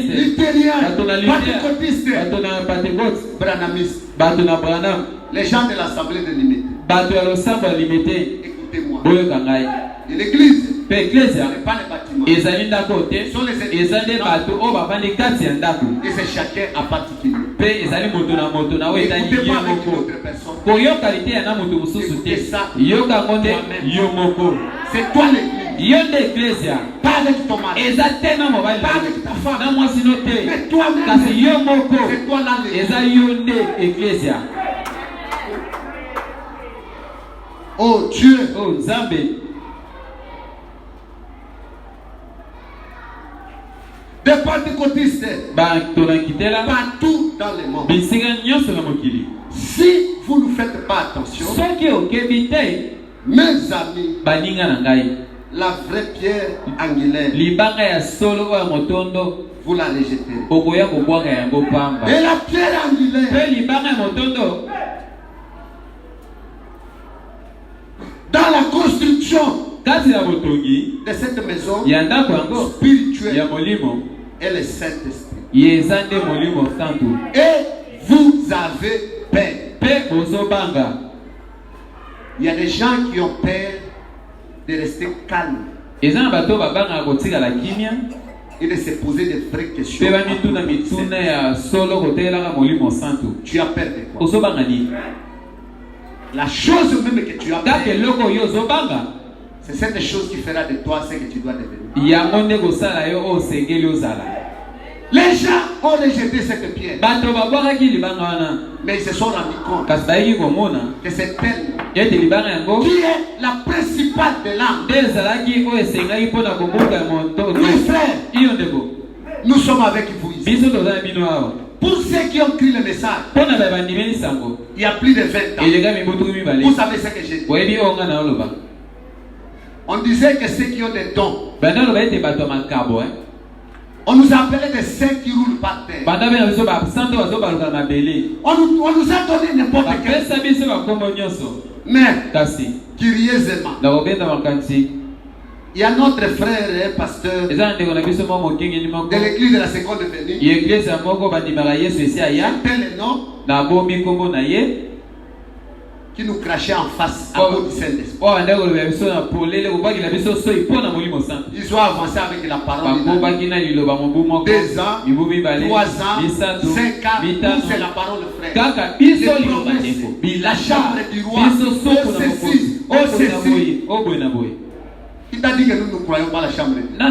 luthériens, pentecôtistes, branamistes, les gens de l'assemblée de limité. Écoutez-moi. Et l'église, ce n'est pas les bâtiments. Ce sont les édifices. Et c'est chacun en particulier. Écoutez-moi avec une autre personne. Écoutez ça. C'est toi l'église. Pas avec ton mari. Pas avec ta femme. Mais toi-même. C'est toi l'église. Oh Dieu. Oh Zambé. Des pentecôtistes partout dans le monde. Si vous ne faites pas attention, mes amis, la vraie pierre angulaire, vous la rejetez. Et la pierre angulaire, dans la construction de cette maison spirituelle, et le Saint-Esprit. Et vous avez peur. Il y a des gens qui ont peur de rester calmes et de se poser de vraies questions. Tu as peur de quoi? La chose même que tu as peur, c'est cette chose qui fera de toi ce que tu dois devenir. Les gens ont rejeté cette pierre, mais ils se sont rendus compte que c'est elle qui est la principale de l'âme. Oui, frère, nous sommes avec vous ici. Pour ceux qui ont écrit le message, il y a plus de 20 ans. Vous savez ce que j'ai dit? On disait que ceux qui ont des dons, on nous appelait des saints qui roulent par terre. On nous a donné n'importe quel. Mais, curieusement, il y a notre frère et pasteur de l'église de la seconde venue. Quel est le nom? Qui nous crachait en face à cause du Saint-Esprit. Ils ont avancé avec la parole. 2 ans, 3 ans, 5 ans, c'est la parole, frère. La chambre du roi, il t'a dit que nous ne croyons pas la chambre du roi.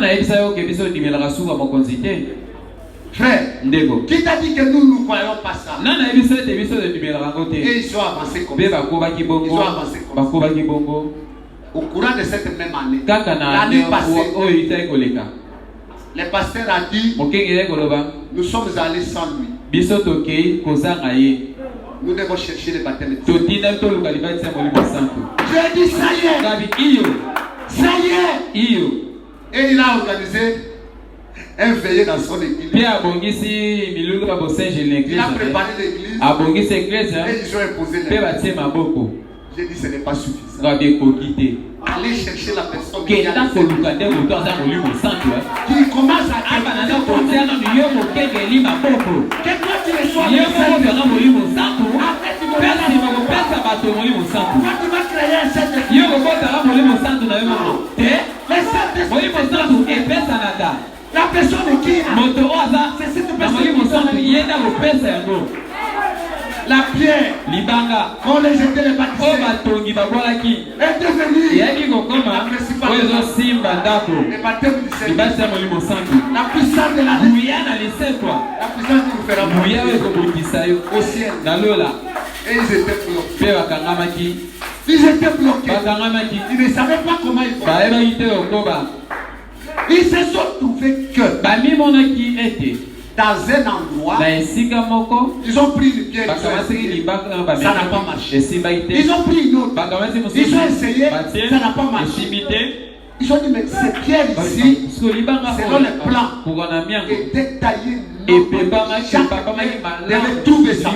Frère, qui t'a dit que nous ne croyons pas ça? Et ils sont avancés comme ça. Au courant de cette même année, l'année passée, le pasteur a dit, nous sommes allés sans lui. Nous devons chercher le baptême. Dieu a dit, ça y est. Ça y est. Et il a organisé un veillé dans son église. Il a préparé l'église. Et ils ont imposé les mains. J'ai dit ce n'est pas suffisant. Allez chercher la personne qui commence à que toi tu reçois le la personne qui c'est cette personne. La pierre, quand les jetés les baptisés, est devenue la principale. Le baptême du Seigneur. La puissance de la vie. La puissance qui nous fera monter au ciel. Et ils étaient bloqués. Ils étaient bloqués. Ils ne savaient pas comment ils font. Ils se sont trouvés que dans un endroit, ils ont pris une pierre, ça n'a pas marché. Ils ont pris une autre, ils ont essayé, ça n'a pas marché. Ils ont dit, mais cette pierre ici, selon les plans, était taillée. Et devait trouver ça.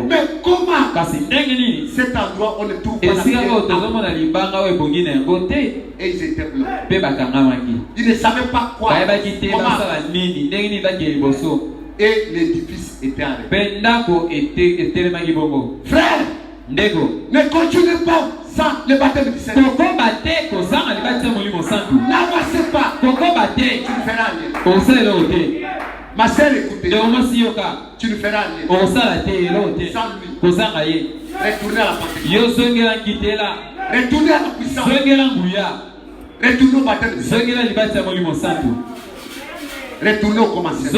Mais comment cet endroit on ne trouve pas la pierre? Et ils étaient blancs. Ils ne savaient pas quoi. Et l'édifice était arrêté. Frère, ne continuez pas sans le baptême du Seigneur. N'avancez pas. Tu ne feras rien. Ma sœur, écoutez. Tu ne feras rien. Sans lui. Retournez à la Pentecôte. Retournez à la puissance. Retournez au baptême du Seigneur. Retournez au commencement.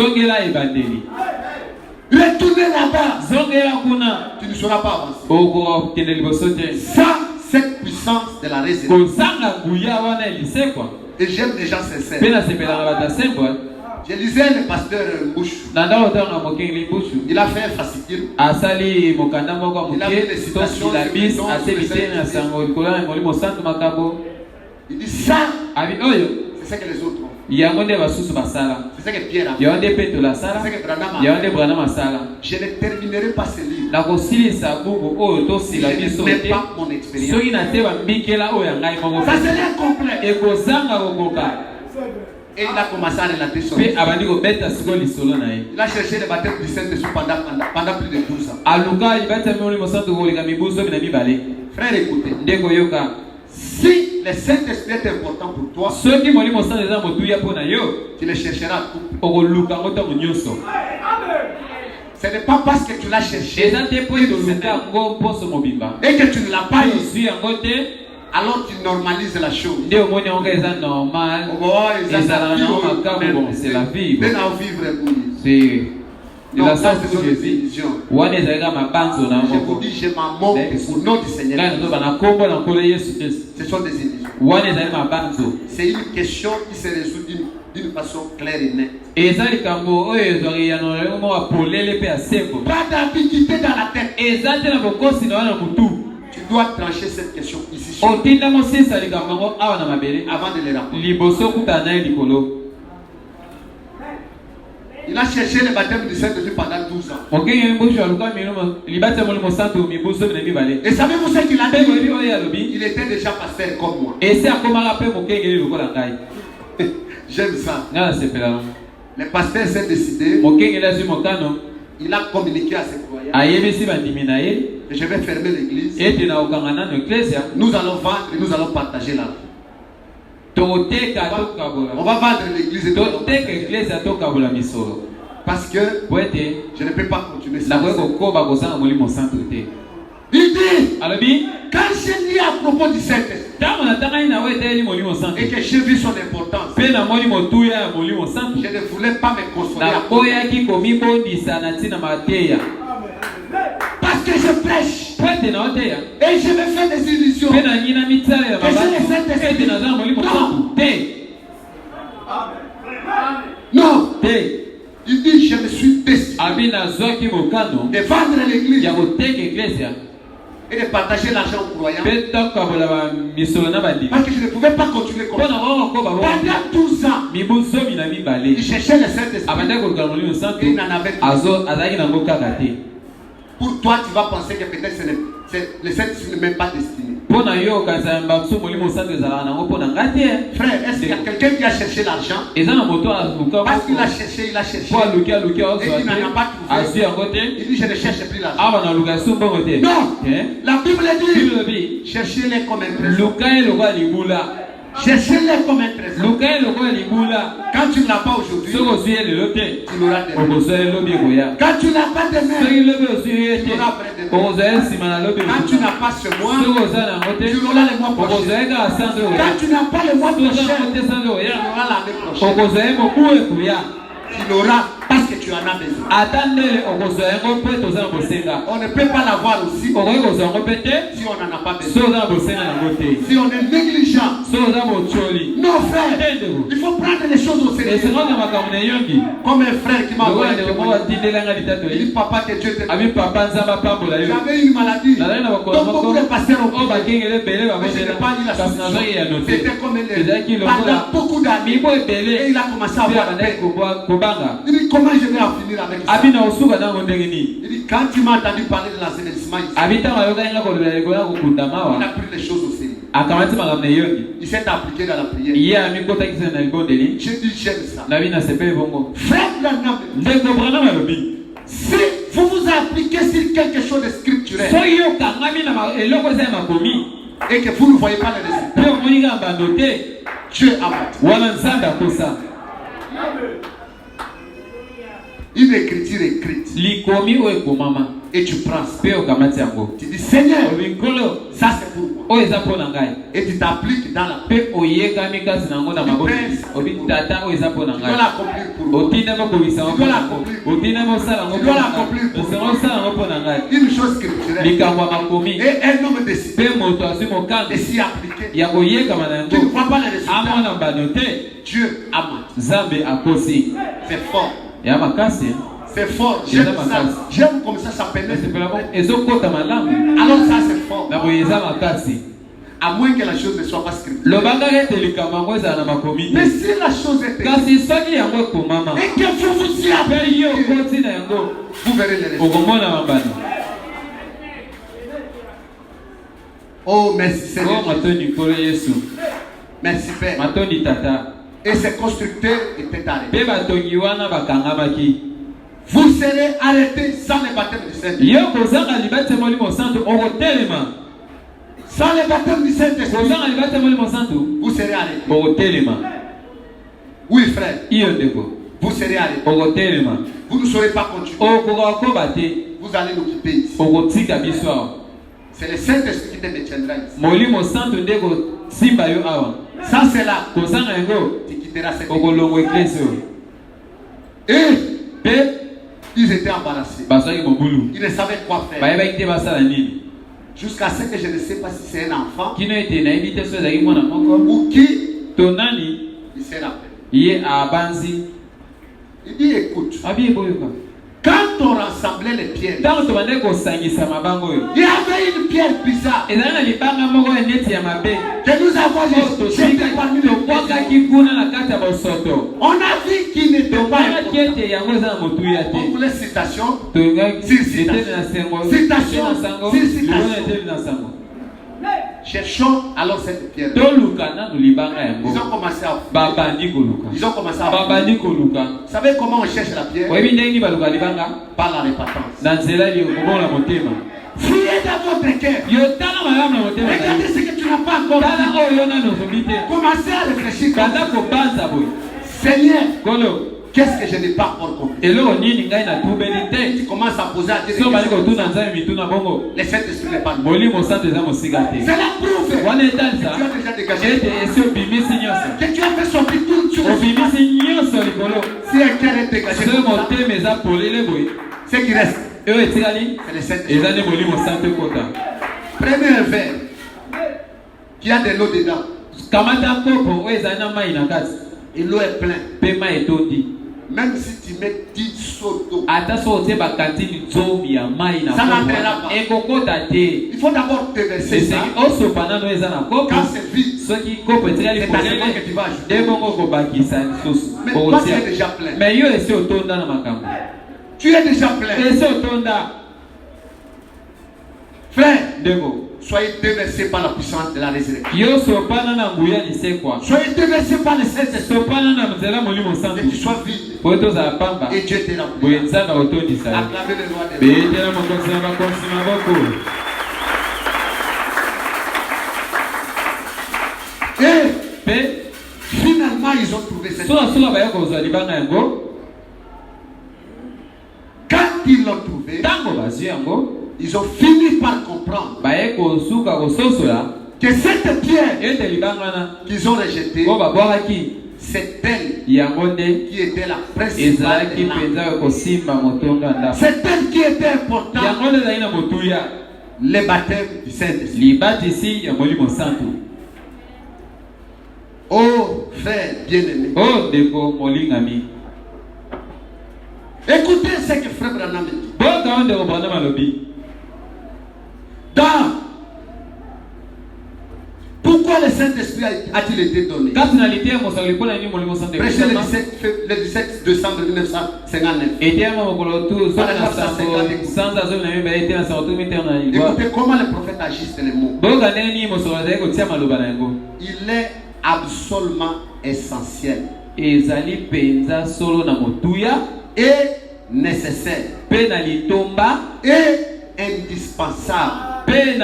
Retournez là-bas. Tu ne sauras pas avancer. Sans cette puissance de la résurrection. Et j'aime les gens sincères. Je lisais le pasteur Bouchou. Il a fait un fascicule. Il a mis les citations. Il dit ça. C'est ce que les autres ont. C'est ce que Pierre a fait. C'est ce que Branham a fait. Je ne terminerai pas ce livre. Si je ne mets pas mon expérience. Ça serait incomplet. Et il a commencé à relater son histoire. Il a cherché le baptême du Saint-Esprit pendant plus de 12 ans. Frère, écoutez. Si le Saint-Esprit est important pour toi, tu le chercheras à tout. Ce n'est pas parce que tu l'as cherché et que tu ne l'as pas eu, alors tu normalises la chose. C'est la vie. Non, ça ce sont des illusions. Je vous dis, je m'en moque au nom du Seigneur. Ce sont des illusions. C'est une question qui se résout d'une façon claire et nette. Pas d'ambiguïté dans la tête. Tu dois trancher cette question ici avant de les rapporter. Il a cherché le baptême du Saint-Esprit pendant 12 ans. Et savez-vous ce qu'il a dit? Il était déjà pasteur comme moi. J'aime ça. Le pasteur s'est décidé. Il a communiqué à ses croyants. Et je vais fermer l'église. Nous allons vendre et nous allons partager l'argent. On va vendre l'église et parce que je ne peux pas continuer ça. Il dit, quand je lis à propos du Saint-Esprit et que j'ai vu son importance, je ne voulais pas me consoler parce que je prêche et je me fais des illusions que j'ai le Saint-Esprit. Non. Il dit, je me suis destiné de vendre l'église et de partager l'argent aux croyants. Parce que je ne pouvais pas continuer comme ça. Pendant 12 ans, il cherchait le Saint-Esprit et il n'en avait pas. Pour toi, tu vas penser que peut-être le Saint-Esprit n'est même pas destiné. Frère, est-ce qu'il y a quelqu'un qui a cherché l'argent? Parce qu'il a cherché, et il n'en a pas trouvé. Il dit, je ne cherche plus l'argent. Non, la Bible dit, cherchez-les comme un trésor. Cherchez-les comme un trésor. Quand tu ne l'as pas aujourd'hui, tu l'auras demain. Quand tu n'as pas demain, tu l'auras après-demain. Quand tu n'as pas ce mois, tu l'auras le mois prochain. Quand tu n'as pas le mois prochain, tu l'auras l'année prochaine. Tu l'auras parce que tu tu en as besoin. On ne peut pas l'avoir aussi si on n'en a pas besoin. Si on est négligent. Non, frère, il faut prendre les choses au sérieux. Comme un frère qui m'a envoyé. Il dit, papa, que Dieu te bénisse. J'avais une maladie. Donc beaucoup de pasteurs ont pris. Mais je n'ai pas eu la solution. C'était comme un pendant beaucoup d'années. Et il a commencé à avoir paix. Il dit, comment je vais en finir avec ça? Il dit, quand tu m'as entendu parler de l'enseignement ici, il a pris les choses au sérieux. Il s'est appliqué dans la prière. J'ai dit, j'aime ça. Frère Branham, si vous vous appliquez sur quelque chose de scripturel et que vous ne voyez pas les résultats, Dieu a menti. Une écriture écrite. Et tu prends ça. Tu dis, Seigneur, ça c'est pour moi. Et tu t'appliques dans la paix. Tu dois l'accomplir pour moi. Tu dois l'accomplir pour moi. Une chose scripturelle. Et un homme décidé de s'y appliquer. Tu ne vois pas les résultats. Dieu a menti. C'est fort. C'est fort. J'aime ça. J'aime comme ça pénètre. Alors ça c'est fort. À moins que la chose ne soit pas scripturelle. Mais si la chose est écrite et que vous vous y appliquez, vous verrez les résultats. Oh merci Seigneur. Merci Père. Et ces constructeurs étaient arrêtés. Vous serez arrêtés sans le baptême du Saint-Esprit. Sans le baptême du Saint-Esprit, vous serez arrêtés. Oui, frère. Vous serez arrêtés. Vous ne saurez pas continuer. Vous allez nous quitter ici. C'est le Saint-Esprit qui te détiendra ici. Ça c'est là. Tu quitteras cette église. Et ils étaient embarrassés. Ils ne savaient quoi faire. Jusqu'à ce que je ne sais pas si c'est un enfant ou qui, il s'est rappelé. Il dit, écoute, quand on rassemblait les pierres, il y avait une pierre bizarre que nous avons jetée parmi les pierres. On a vu qu'il n'était pas important. On voulait citation sur citation. Cherchons alors cette pierre. Ils ont commencé à Vous savez comment on cherche la pierre? Par la répétance. Fouillez dans votre cœur. Regardez ce que tu n'as pas encore dit. Commencez à réfléchir. Seigneur, qu'est-ce que je n'ai pas encore compris? Tu commences à poser à Dieu des questions. Le Saint-Esprit n'est pas nous. C'est la preuve que tu as déjà dégagé. Que tu as fait sortir toute chose. Si un cœur est dégagé, ce qui reste, c'est le Saint-Esprit. Prenez un verre qui a de l'eau dedans. Et l'eau est pleine. Même si tu mets 10 seaux d'eau, ça n'entrera pas. Il faut d'abord te verser ça. Quand c'est vide, c'est ta seconde que tu vas ajouter. Mais toi tu es déjà plein. Tu es déjà plein. Frère, soyez déversés par la puissance de la résurrection. Soyez déversés par le Saint-Esprit. Et tu sois vide. Et Dieu te remplira. Acclamez le roi des rois. Et finalement, ils ont trouvé cette chose. Quand ils l'ont trouvé, ils ont fini par comprendre que cette pierre qu'ils ont rejetée, c'est elle qui était la principale. C'est elle qui était importante. Les baptêmes du Saint-Esprit. Oh frère bien-aimé. Écoutez ce que frère Branham dit. Pourquoi le Saint-Esprit a-t-il été donné? Prêché le 17 décembre 1959. Écoutez comment les prophètes agissent les mots. Il est absolument essentiel et nécessaire et indispensable et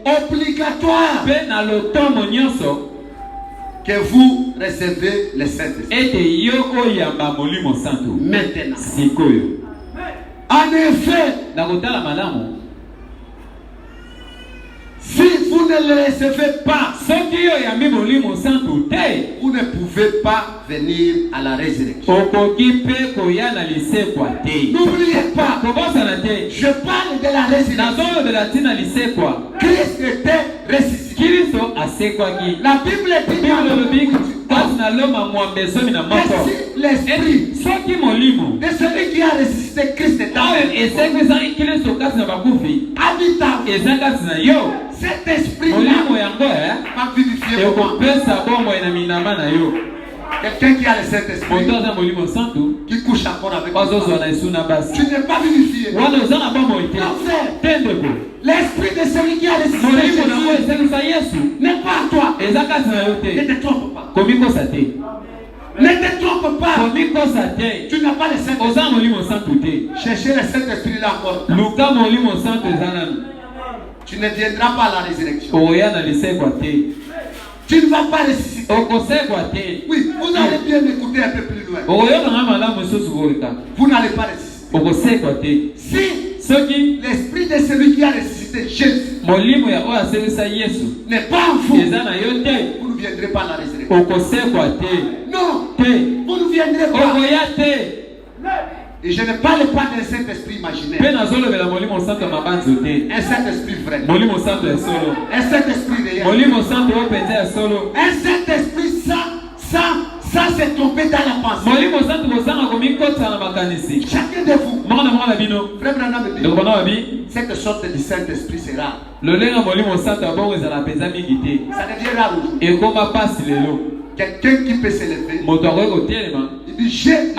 obligatoire que vous recevez le Saint-Esprit maintenant. En effet, si vous ne le recevez pas, vous ne pouvez pas venir à la résurrection. N'oubliez pas, je parle de la résurrection. Christ était ressuscité. La Bible dit l'esprit de celui qui a ressuscité Christ est en habitant. Cet esprit-là va vivifier moi. Quelqu'un qui a le Saint-Esprit, qui couche encore avec toi, tu n'es pas vivifié. Non, frère. L'esprit de celui qui a ressuscité Jésus n'est pas à toi. Ne te trompe pas. Ne te trompe pas. Tu n'as pas le Saint-Esprit. Cherchez le Saint-Esprit là encore. Tu ne viendras pas à la résurrection. Tu ne vas pas ressusciter. Oui, vous allez bien écouter un peu plus loin. Vous n'allez pas ressusciter. Si l'esprit de celui qui a ressuscité Jésus n'est pas en vous, vous ne viendrez pas à la résurrection. Non, vous ne viendrez pas. Et je ne parle pas d'un Saint-Esprit imaginaire. Un Saint-Esprit vrai. Un Saint-Esprit réel. Un Saint-Esprit sans se tromper dans la pensée. Chacun de vous, frère Branham dit, cette sorte de Saint-Esprit c'est rare. Ça devient rare aujourd'hui. Quelqu'un qui peut s'élever, il dit j'ai.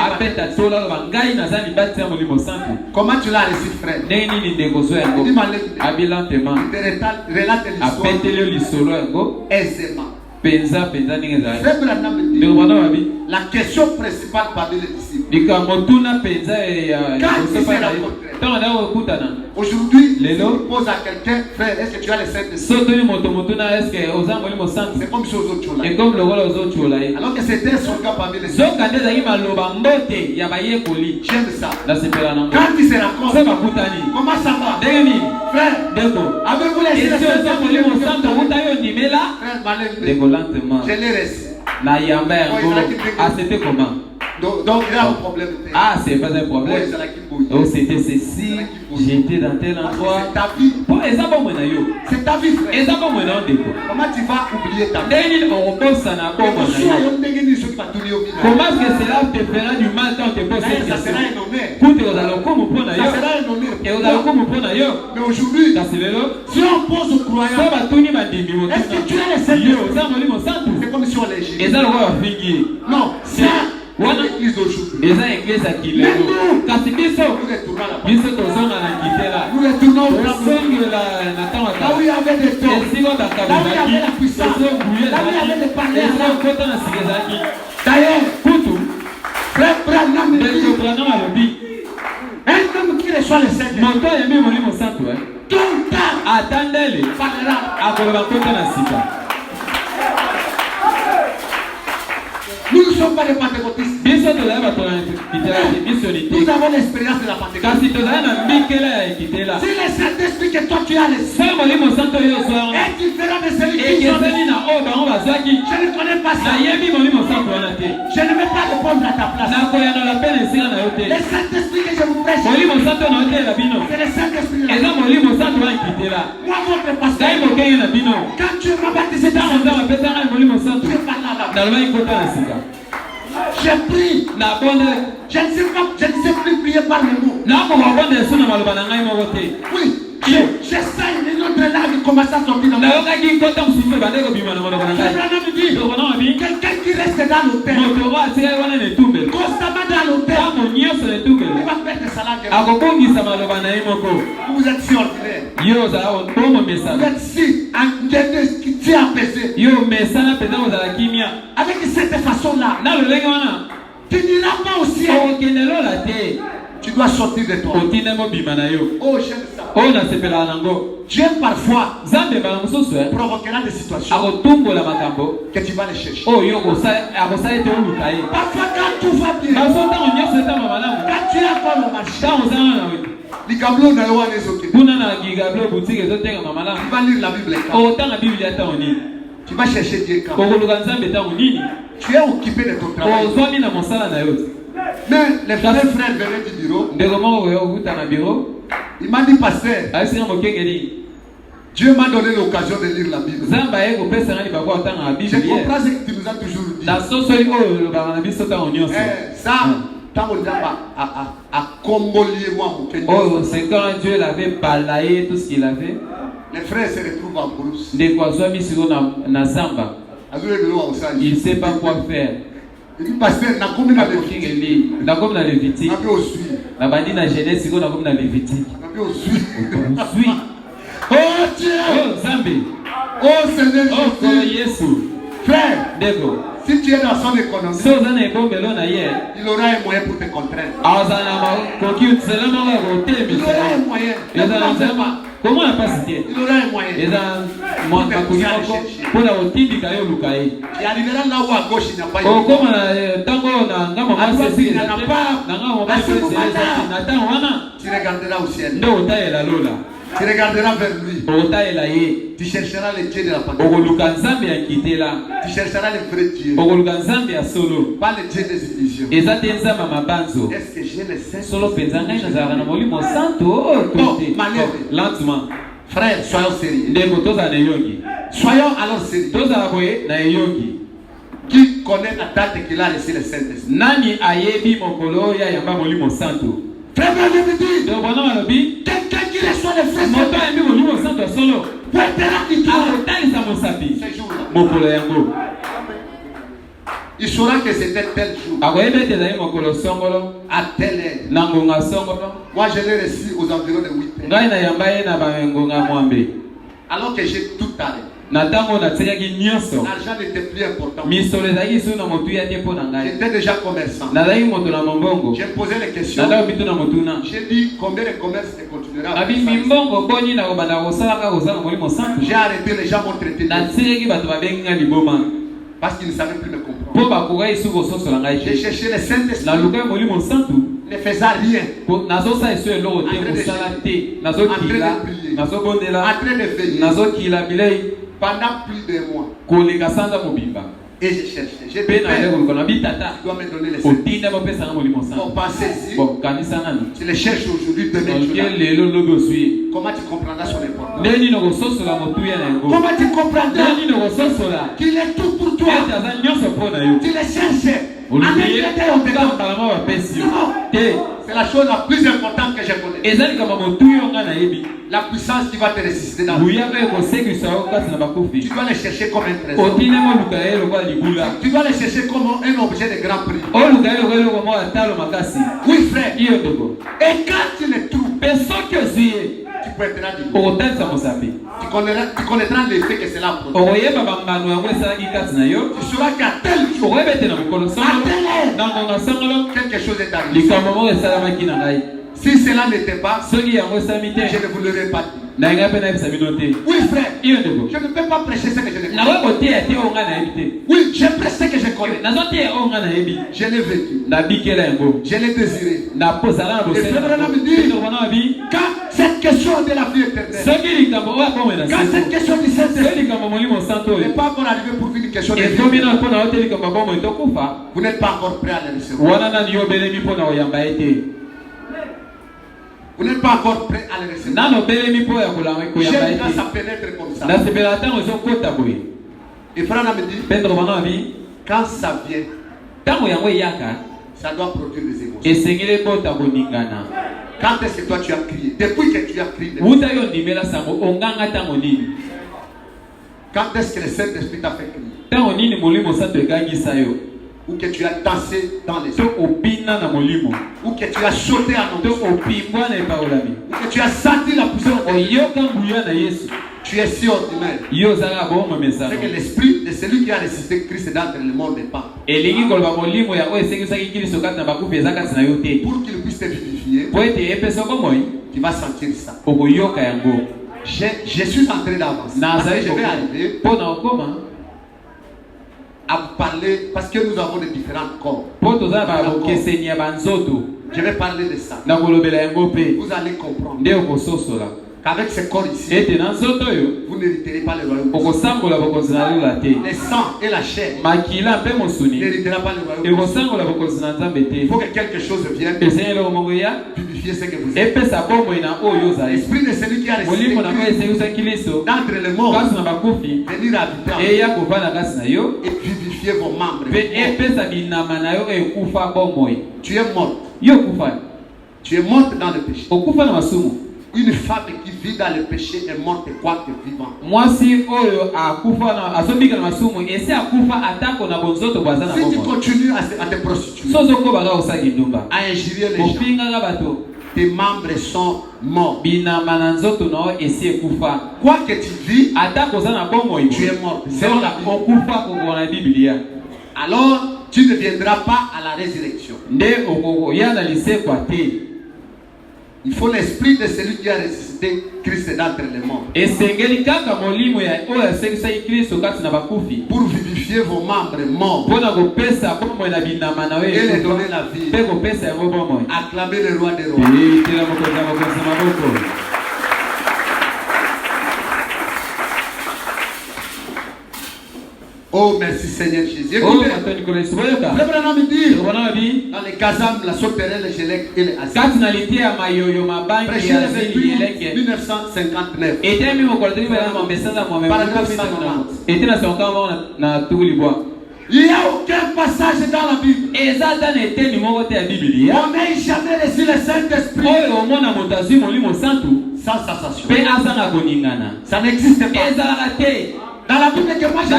Comment tu l'as reçu, frère? Il relate l'histoire aisément. La question principale parmi les disciples, aujourd'hui, si on pose à quelqu'un, frère, est-ce que tu as le Saint-Esprit? C'est comme si aux autres choses. Alors que c'était son cas parmi les autres. J'aime ça. Quand ils se rencontrent, comment ça va? Frère, avez-vous laissé le Saint-Esprit? Je l'ai reçu. C'était comment? Donc il y a un problème. Ah, c'est pas un problème. Oh, c'était ceci. J'étais dans tel endroit. C'est ta vie. C'est ta vie, frère. Comment tu vas oublier ta vie? Comment est-ce que cela te fera du mal quand tu te poses cette question? Ça sera un honneur. Mais aujourd'hui, si on pose aux croyants, est-ce que tu as le Saint-Esprit? C'est comme si on les gît. Non, ça. L'église d'aujourd'hui. Mais nous retournons là où il y avait des torts, là où il y avait la puissance, là où il y avait les parlers. D'ailleurs, frère Branham dit, un homme qui reçoit le Saint-Esprit, tout le temps, parlera. Nous ne sommes pas des pentecôtistes. Nous avons l'expérience de la Pentecôte. Si le Saint-Esprit que toi tu as laissé, et tu feras de celui qui sont je ne connais pas ça. Je ne vais pas répondre à ta place. Le Saint-Esprit que je vous prêche, c'est le Saint-Esprit. Moi, votre pasteur, quand tu m'as baptisé dans le Dieu parle là-bas. J'ai pris. Je ne sais plus prier par les mots. Oui. J'ai ça, une autre langue commence à sortir dans mon quelqu'un qui reste dans l'hôtel, constamment dans l'hôtel, il va perdre sa langue. Vous êtes si ordinaire. Vous êtes si apaisé. Avec cette façon-là, tu n'iras pas au ciel. Tu dois sortir de toi. Oh, j'aime ça. Dieu parfois provoquera des situations que tu vas les chercher. Parfois quand tout va bien, quand tu es encore au marché, tu vas lire la Bible. Tu vas chercher Dieu quand tu es occupé de ton travail. Mais les frères venaient du bureau. Il m'a dit, pasteur, Dieu m'a donné l'occasion de lire la Bible. Je comprends ce que tu nous as toujours dit. Ça, c'est quand Dieu l'avait balayé tout ce qu'il avait. Les frères se retrouvent en brousse. Il ne sait pas quoi faire. Il dit, pasteur, n'a comme dans Lévitique. La bandine à Genèse, c'est comme dans Lévitique. Oh Dieu! Oh Zambé! Oh Seigneur Jésus! Frère, si tu es dans son économie, il aura un moyen pour te contraindre. Il aura un moyen. Comment on n'a pas cité? Il aura un moyen. Il arrivera là où à gauche il n'y a pas eu. Tu regarderas au ciel. Tu regarderas vers lui. Tu chercheras les dieux de la Pentecôte. Tu chercheras les vrais dieux. Pas les dieux des illusions. Est-ce que j'ai le Saint-Esprit? Lentement. Frère, soyons sérieux. Soyons alors sérieux. Qui connaît la date qu'il a reçu le Saint-Esprit? Frère, quelqu'un qui reçoit le Saint-Esprit, il saura que c'était tel jour, à telle heure. Moi je l'ai reçu aux environs de 8 heures. Alors que j'ai tout arrêté. L'argent n'était plus important. J'étais déjà commerçant. J'ai posé les questions. J'ai dit combien de commerce continuera. J'ai arrêté, les gens m'ont traité parce qu'ils ne savaient plus me comprendre. J'ai cherché le Saint-Esprit. Ne faisant rien. En train de veiller. Pendant plus de mois. Et j'ai cherché. J'ai dit, Père, tu dois me donner les Saint-Esprit. Bon, pensez-y. Tu les cherches aujourd'hui, demain. Comment tu comprendras son importance? Comment tu comprendras qu'il est tout pour toi? Tu les cherches. C'est la chose la plus importante que je connais. La puissance qui va te résister dans le monde. Tu dois les chercher comme un trésor. Tu dois les chercher comme un objet de grand prix. Oui, frère. Et quand tu les trouves, tu peux être là du monde. Tu connaîtras l'effet que cela produit. Tu sauras qu'à tel jour, à telle heure, quelque chose est arrivé. Si cela n'était pas, je ne vous l'aurais pas dit. Oui, frère, je ne peux pas prêcher ce que je ne connais. Oui, je prêche ce que je connais. Je l'ai vécu. Je l'ai désiré. Et frère, me dit, quand cette question de la vie éternelle, quand cette question du Saint-Esprit n'est pas encore arrivée pour une question de vie, vous n'êtes pas encore prêt à la recevoir. Vous n'êtes pas encore prêt à le recevoir. J'aime quand ça pénètre comme ça. Et frère me dit, quand ça vient, ça doit produire des émotions. Quand est-ce que toi tu as crié? Depuis que tu as crié. Quand est-ce que le Saint-Esprit t'a fait crier? Ou que tu as dansé dans les eaux, ou que tu as sauté à nos ou que tu as senti la puissance de Dieu. Tu es si ordinaire. C'est que l'esprit de celui qui a ressuscité Christ d'entre le monde n'est pas. Pour qu'il puisse te vivifier, tu vas sentir ça. Je suis en train d'avancer. Je vais arriver à vous parler parce que nous avons des différents corps. Je vais parler de ça. Vous allez comprendre qu'avec ce corps ici, vous n'hériterez pas le royaume. Le sang et la chair n'hériteront pas le royaume. Il faut que quelque chose vienne purifier ce que vous êtes. L'esprit de celui qui a ressuscité d'entre les morts venir habiter et vivifier vos membres. Tu es mort. Tu es morte dans le péché. Une femme qui vit dans le péché est morte quoique vivante. Si tu continues à te prostituer, à injurier les gens, tes membres sont morts. Quoi que tu vis, tu es mort. Selon la Bible. Alors, tu ne viendras pas à la résurrection. Il faut l'esprit de celui qui a ressuscité Christ d'entre les morts. Pour vivifier vos membres morts. Et les donner la vie. Acclamez le roi des rois. Oh, merci Seigneur Jésus. Écoutez, le Branham dit dans les casernes, la sauterelle, les gelèques et les assises. Prêché le 28 1959. Paragraphe 190. Il n'y a aucun passage dans la Bible. On n'a jamais reçu le Saint-Esprit sans sensation. Ça n'existe pas. Dans la Bible que moi j'ai,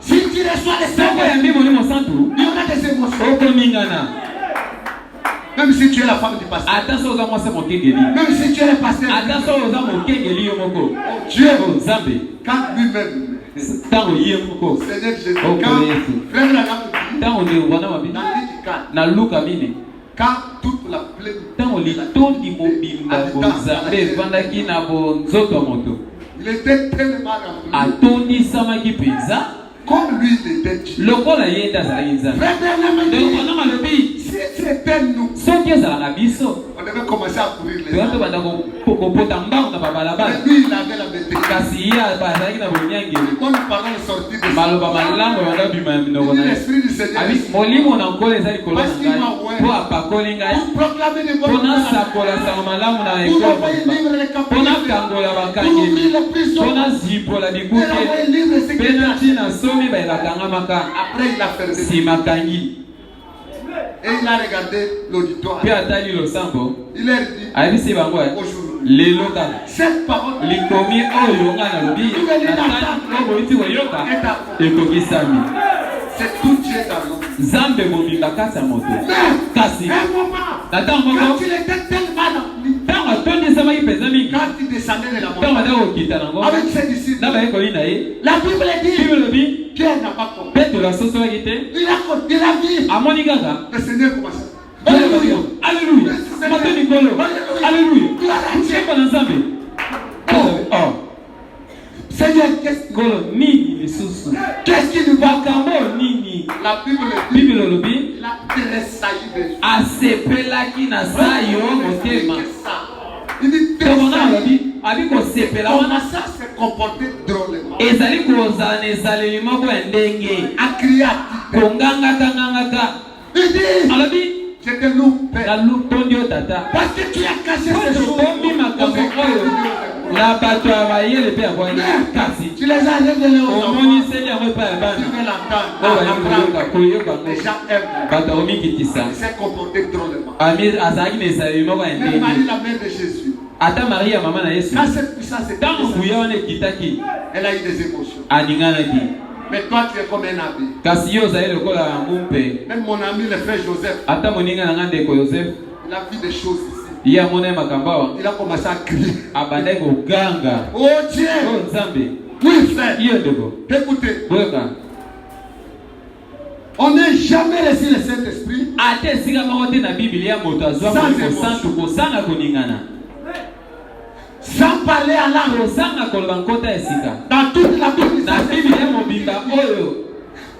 si tu reçois le Saint-Esprit, il y aura des émotions. Même si tu es la femme du pasteur, même si tu es le pasteur, Dieu, quand lui-même, Seigneur Jésus, quand toute la il était tellement rempli. Comme lui était Dieu. Si c'était nous, on devait commencer à courir les gens. Mais lui, il avait la maîtrise. Quand nous parlons de sortir de ça, l'esprit du Seigneur, parce qu'il m'a oué pour proclamer les bonnes nouvelles, pour envoyer libre les captifs, pour ouvrir les prisons, pour envoyer libre ce qui est. Après, il a fermé. Et il a regardé l'auditoire. Il a dit aujourd'hui, cette parole c'est tout Dieu dans l'homme. Mais un moment, quand il était tellement rempli, quand il descendait de la montagne avec ses disciples, la Bible dit Pierre n'a pas compris. Il a dit le Seigneur commence. Alléluia. Alléluia. Alléluia. Seigneur, qu'est-ce qui nous va? La Bible dit, il a tressailli de il dit, comment ça se comporter drôlement? A crier à il dit, je te loue, Père. Parce que tu as caché ces choses. Tu les as révélées aux enfants. Tu veux l'entendre. Les gens aiment. Il s'est comporté drôlement. Même Marie, la mère de Jésus. Quand cette puissance est elle a eu des émotions. Mais toi, tu es comme un ami. Même mon ami, le frère Joseph, il a vu des choses ici. Il a commencé à crier. Oh Dieu! Oui, frère. Écoutez. On n'a jamais reçu le Saint-Esprit sans parler à l'âme. Dans toute la Bible,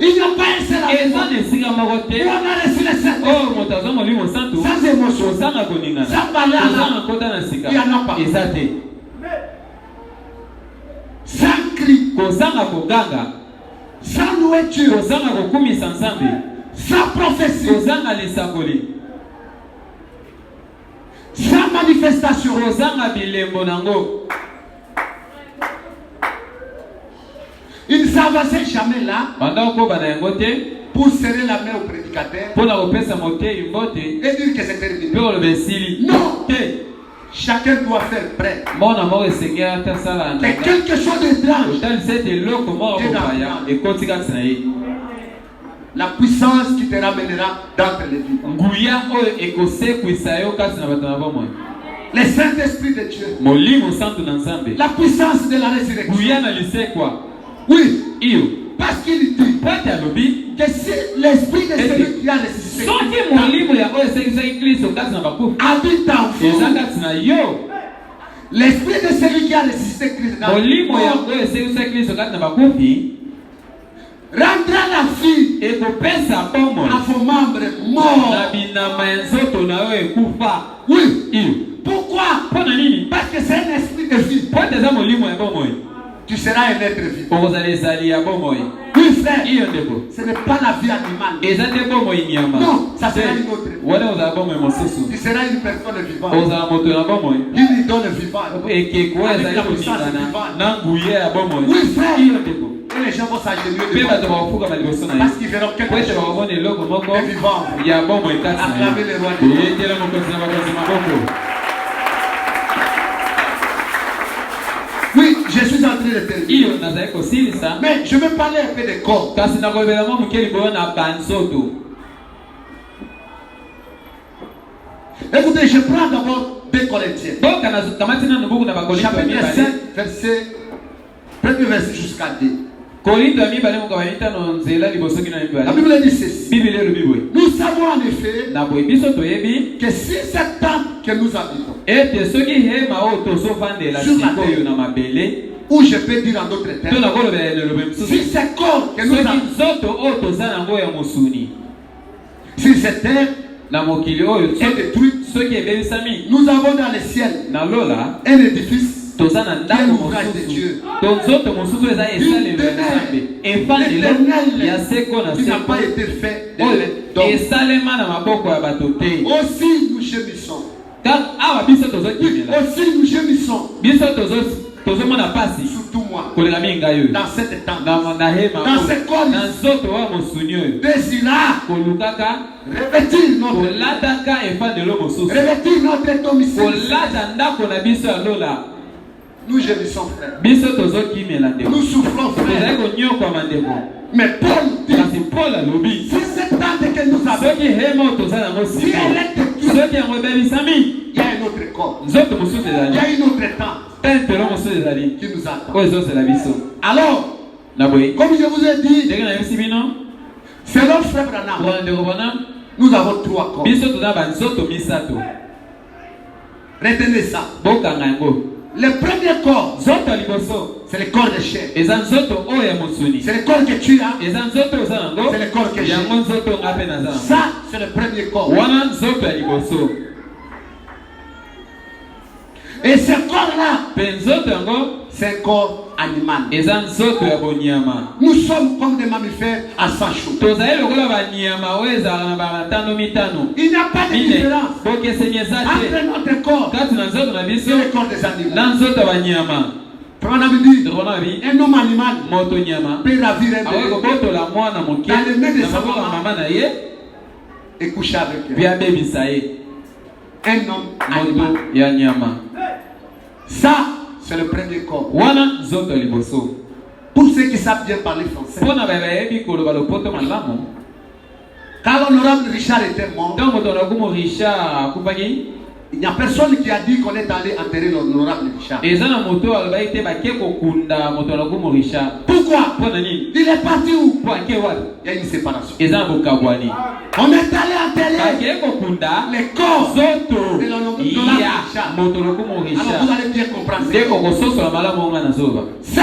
il n'y a pas un seul endroit où on a reçu le Saint-Esprit sans émotion, sans parler à l'âme. Il n'y en a pas. Sans cri, sans nourriture, sans prophétie, sans manifestation. Il ne s'avançait jamais là pour serrer la main au prédicateur et dire que c'est terminé. Non! Chacun doit faire prêt. Que quelque chose d'étrange. La puissance qui te ramènera d'entre les vivants. Le Saint-Esprit de Dieu. La puissance de la résurrection. Oui. Parce qu'il dit que si l'esprit de celui qui a ressuscité habite en vous, l'esprit de celui qui a ressuscité Christ rendra la vie à vos membres morts. Oui. Pourquoi? Parce que c'est un esprit de vie. Tu seras un être vivant. Oui, frère. Ce n'est pas la vie animale. Non, ça sera une autre vie. Tu seras une personne vivante. Il lui donne le vivant. Avec la puissance vivante. Oui, frère. Et les gens vont s'agenouiller devant parce qu'ils verront quelque chose de vivant. Acclamez le roi de Dieu. Oui, je suis en train de terminer. Mais je veux parler un peu de corps. Écoutez, je prends d'abord 2 Corinthiens. Chapitre 5, premier verset jusqu'à 2. La Bible dit ceci. Nous savons en effet que si cette tente que nous habitons ou je peux dire en d'autres termes, si ce corps que nous habitons, si cette terre est détruite, nous avons dans le ciel un édifice qui est l'ouvrage de Dieu. Qui n'a pas été fait d'homme. Aussi nous gémissons. Aussi nous gémissons. Surtout moi. Dans cette tente. Dans ce corps. Désira revêtir notre domicile. Nous gémissons, frère. Nous souffrons, frère. Mais Paul dit, si cette tente que nous avons, si elle est détruite, il y a un autre corps. Il y a une autre tente qui nous attend. Alors, comme je vous ai dit, selon Frère Branham, nous avons 3 corps. Retenez ça. Le premier corps, c'est le corps de chair. C'est le corps que tu as. C'est le corps que j'ai. Ça, c'est le premier corps. Et ce corps-là, c'est un corps animal. Nous sommes comme des mammifères à sang chaud. Il n'y a pas de différence entre notre corps et le corps des animaux. Un homme animal peut ravir un bébé dans les mains de sa maman et coucher avec elle. Un homme animal. Ça, c'est le premier corps. Pour ceux qui savent bien parler français. Quand l'honorable Richard était mort, il n'y a personne qui a dit qu'on est allé enterrer l'honorable Richard. Pourquoi? Il est parti où? Il y a une séparation. On est allé enterrer les corps de l'honorable Richard. Alors vous allez bien comprendre. Ça,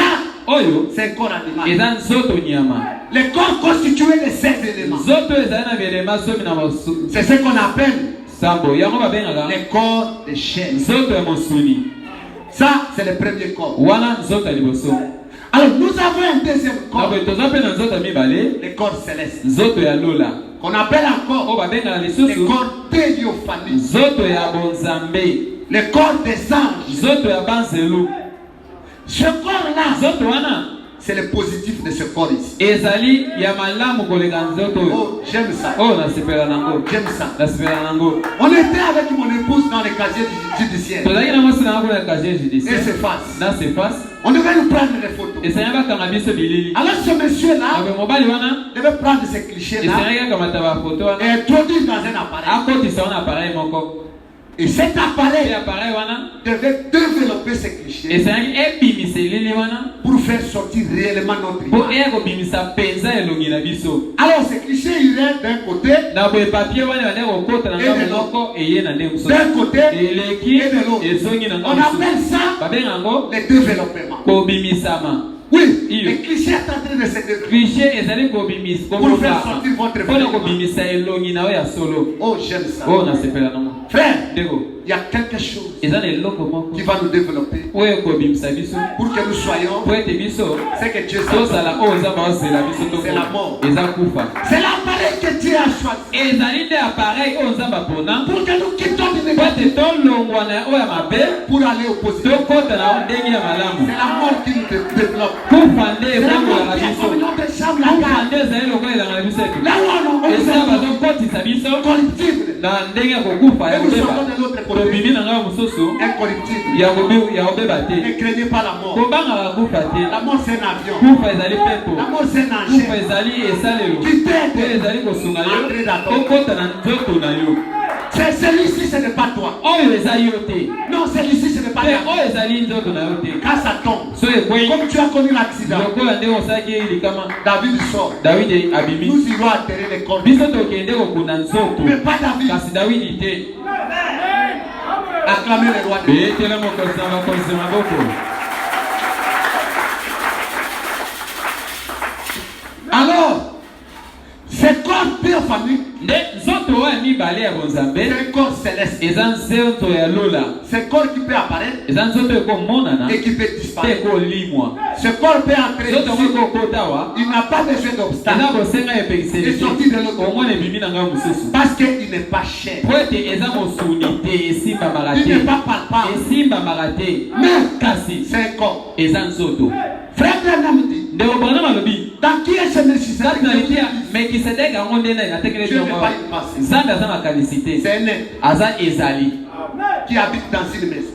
c'est un corps animal. Les corps constitués de 16 éléments. C'est ce qu'on appelle les corps de chair. Ça, c'est le premier corps. Alors, nous avons un deuxième corps. Le corps céleste. Qu'on appelle encore le corps théophanique. Le corps des anges. Ce corps-là, c'est le positif de ce corps ici. Oh, j'aime ça. J'aime ça. On était avec mon épouse dans le casier judiciaire. Et c'est face. On devait nous prendre des photos. Alors ce monsieur-là devait prendre ces clichés-là et introduire dans un appareil. Et cet appareil devait développer ces clichés pour faire sortir réellement notre image. Alors ces clichés iraient d'un côté et de l'autre. On appelle ça le développement. Oui, les clichés sont en train de se développer pour faire sortir votre frère. Oh, j'aime ça. Frère, il y a quelque chose qui va nous développer pour que nous soyons ce que Dieu sait. C'est la mort. C'est l'appareil que Dieu a choisi pour que nous quittions l'iniquité pour aller au positif. C'est la mort qui nous développe. C'est la mort qui est comme notre chambre là où on est corruptible. Et nous sommes de l'autre côté incorruptible. Ne craignez pas la mort. La mort c'est un avion. La mort c'est un engin qui t'aide à entrer dans c'est celui-ci, ce n'est pas toi. Non, celui-ci, ce n'est pas toi. Quand ça tombe, comme tu as connu l'accident, David sort. Nous irons atterrir les corps. Mais pas David. Acclamez le roi de Dieu. Alors, ce corps théophanique, c'est un corps céleste. C'est un corps qui peut apparaître et qui peut disparaître. Ce corps peut entrer ici. Il n'a pas besoin d'obstacle. Il est sorti de l'autre. Parce qu'il n'est pas cher. Il n'est pas palpable. Mais c'est un corps. Frère Branham dit, dans qui est ce Messie? C'est un être qui habite dans une maison.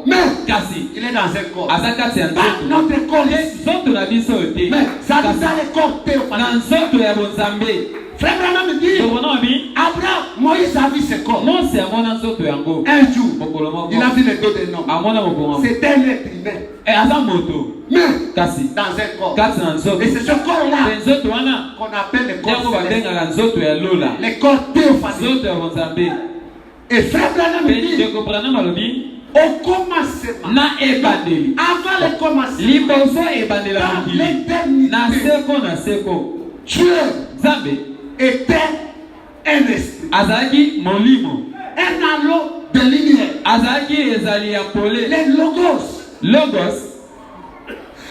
Mais il est dans un corps. Pas notre corps ici. Mais ça nous a le corps théophanique. Frère Branham dit, Abraham, Moïse a vu ce corps. Un jour, il a vu le dos d'un homme. C'est un être humain. Mais dans un corps. Et c'est ce corps-là qu'on appelle le corps céleste. Le corps théophanique. Et frère Branham dit, au commencement, avant le commencement, dans l'éternité, Dieu était un esprit, un halo de lumière, les logos.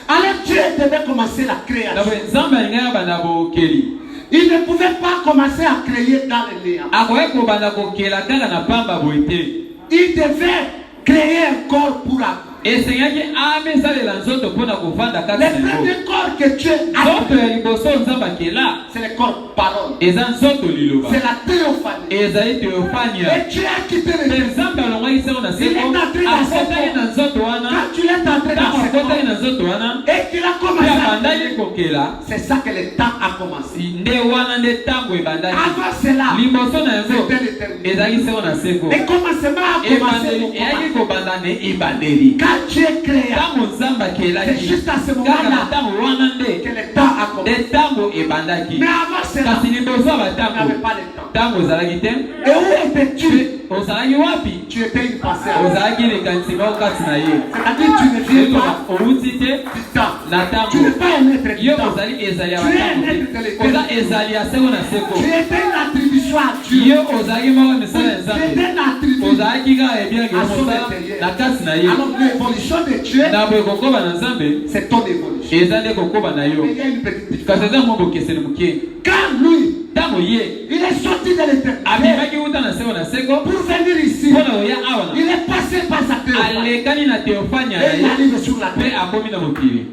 Alors Dieu devait commencer la création. Il ne pouvait pas commencer à créer dans le néant. Il devait créer un corps pour avoir. Le premier corps que Dieu a créé, c'est le corps parole. C'est la théophanie. Et Dieu a quitté le temple. Il est entré dans ce corps. Quand tu l'es entré dans ce corps et qu'il a commencé, c'est ça que le temps a commencé. Avant cela, c'était l'éternité. Le commencement a commencé. Quand Dieu créa, c'est juste à ce moment-là que le temps a commencé. Mais avant cela, il n'y avait pas de temps. Et où étais-tu? Tu étais une passée. C'est-à-dire tu ne viens pas du temps. Tu n'es pas un être du temps. Tu es un être de l'éternité. Tu étais une attribution à Dieu. Tu étais une attribution à son intérieur. Alors l'évolution de Dieu, c'est ton évolution. Mais il y a une petite différence. Quand lui, il est sorti de l'éternité pour venir ici, il est passé par sa théophanie et il arrive sur la terre.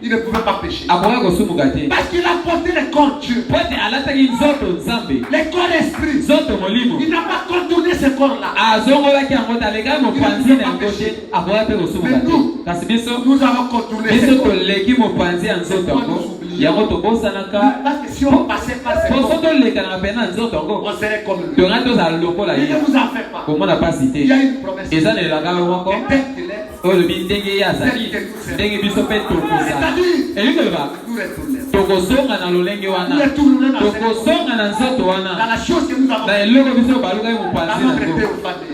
Il ne pouvait pas pécher parce qu'il a porté le corps Dieu, le corps esprit. Il n'a pas contourné ce corps-là. Mais nous avons contourné ce corps. Parce que si on passait par ce corps, on serait comme lui. Il ne vous en fait pas. Il y a une promesse. Dans la chose que nous avons fait, dans notre théophanie.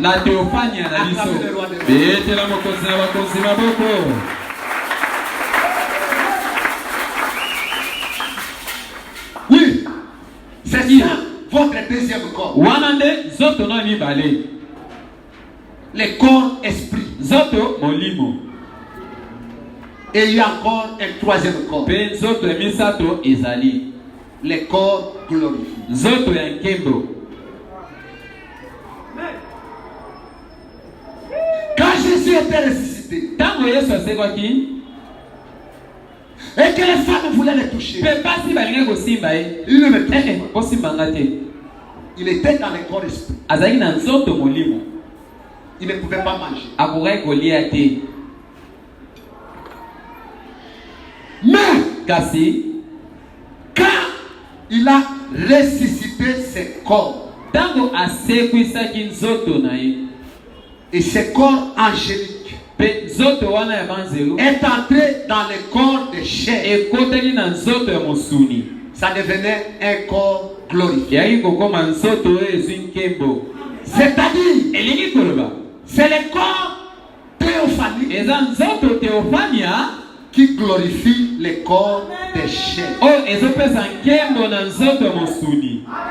Oui, c'est ça votre deuxième corps. Le corps esprit. Et il y a encore un troisième corps. Le corps glorifié. Quand Jésus était ressuscité et que les femmes voulaient le toucher, il ne me touchait pas. Il était dans le corps esprit. Il ne pouvait pas manger. Mais quand il a ressuscité ses corps, et ses corps angéliques est entré dans le corps de chair, ça devenait un corps glorifié. C'est-à-dire, c'est le corps théophanique qui glorifie le corps de chair.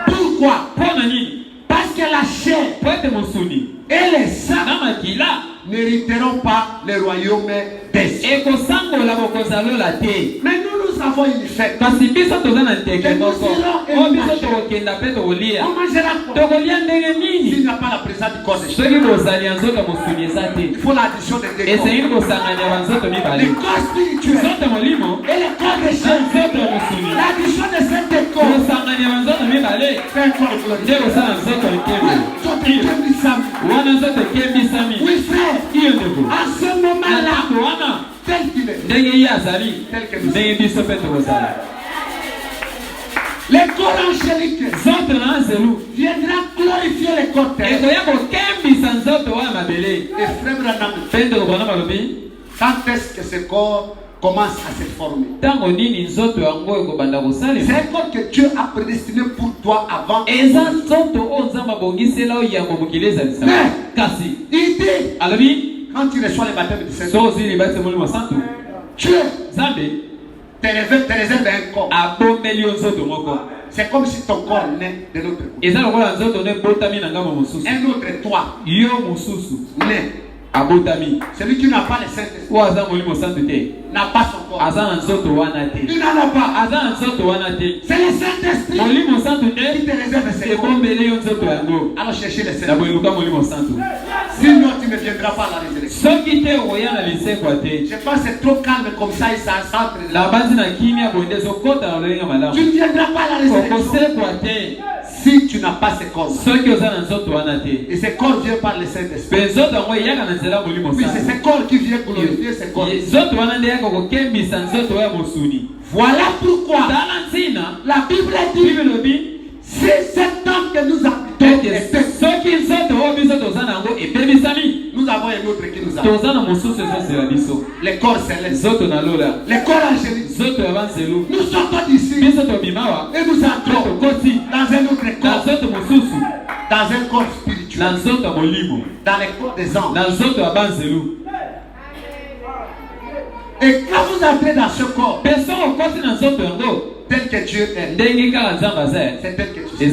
Pourquoi? Parce que la chair et les sangs n'hériteront pas le royaume des cieux. Mais nous avons une fête. Que nous irons et nous mangerons. On mangera quoi? S'il n'y a pas la présence du corps de chair, il faut l'addition de deux corps. Le corps spirituel et le corps de chair. L'addition de ces deux corps fait un corps glorieux. Oui frère, à ce moment-là, tel qu'il est, tel que nous sommes. Le corps angélique viendra glorifier le corps terrestre. Et frère Branham, quand est-ce que ce corps commence à se former. C'est un corps que Dieu a prédestiné pour toi avant. Mais il dit, quand tu reçois le baptême du Saint-Esprit, Dieu te réserve un corps. C'est comme si ton corps naît de l'autre côté. Un autre toi naît. Celui qui n'a pas le Saint-Esprit n'a pas son corps. Il n'en a pas. C'est le Saint-Esprit qui te réserve ses corps. Alors cherchez le Saint-Esprit. Sinon tu ne viendras pas à la résurrection. Je pense que c'est trop calme comme ça et ça centre. Tu ne viendras pas à la résurrection si tu n'as pas ce corps. Et ce corps vient par le Saint-Esprit. Oui, c'est ce corps qui vient glorifier ce corps. Voilà pourquoi la Bible dit, si cet homme que nous habitons, nous avons un autre qui nous habite. Les corps célestes, les corps angéliques. Nous sortons d'ici et nous entrons dans un autre corps, dans un corps spirituel, dans les corps des anges. Et quand vous entrez dans ce corps, tel que Dieu est, c'est tel que tu es.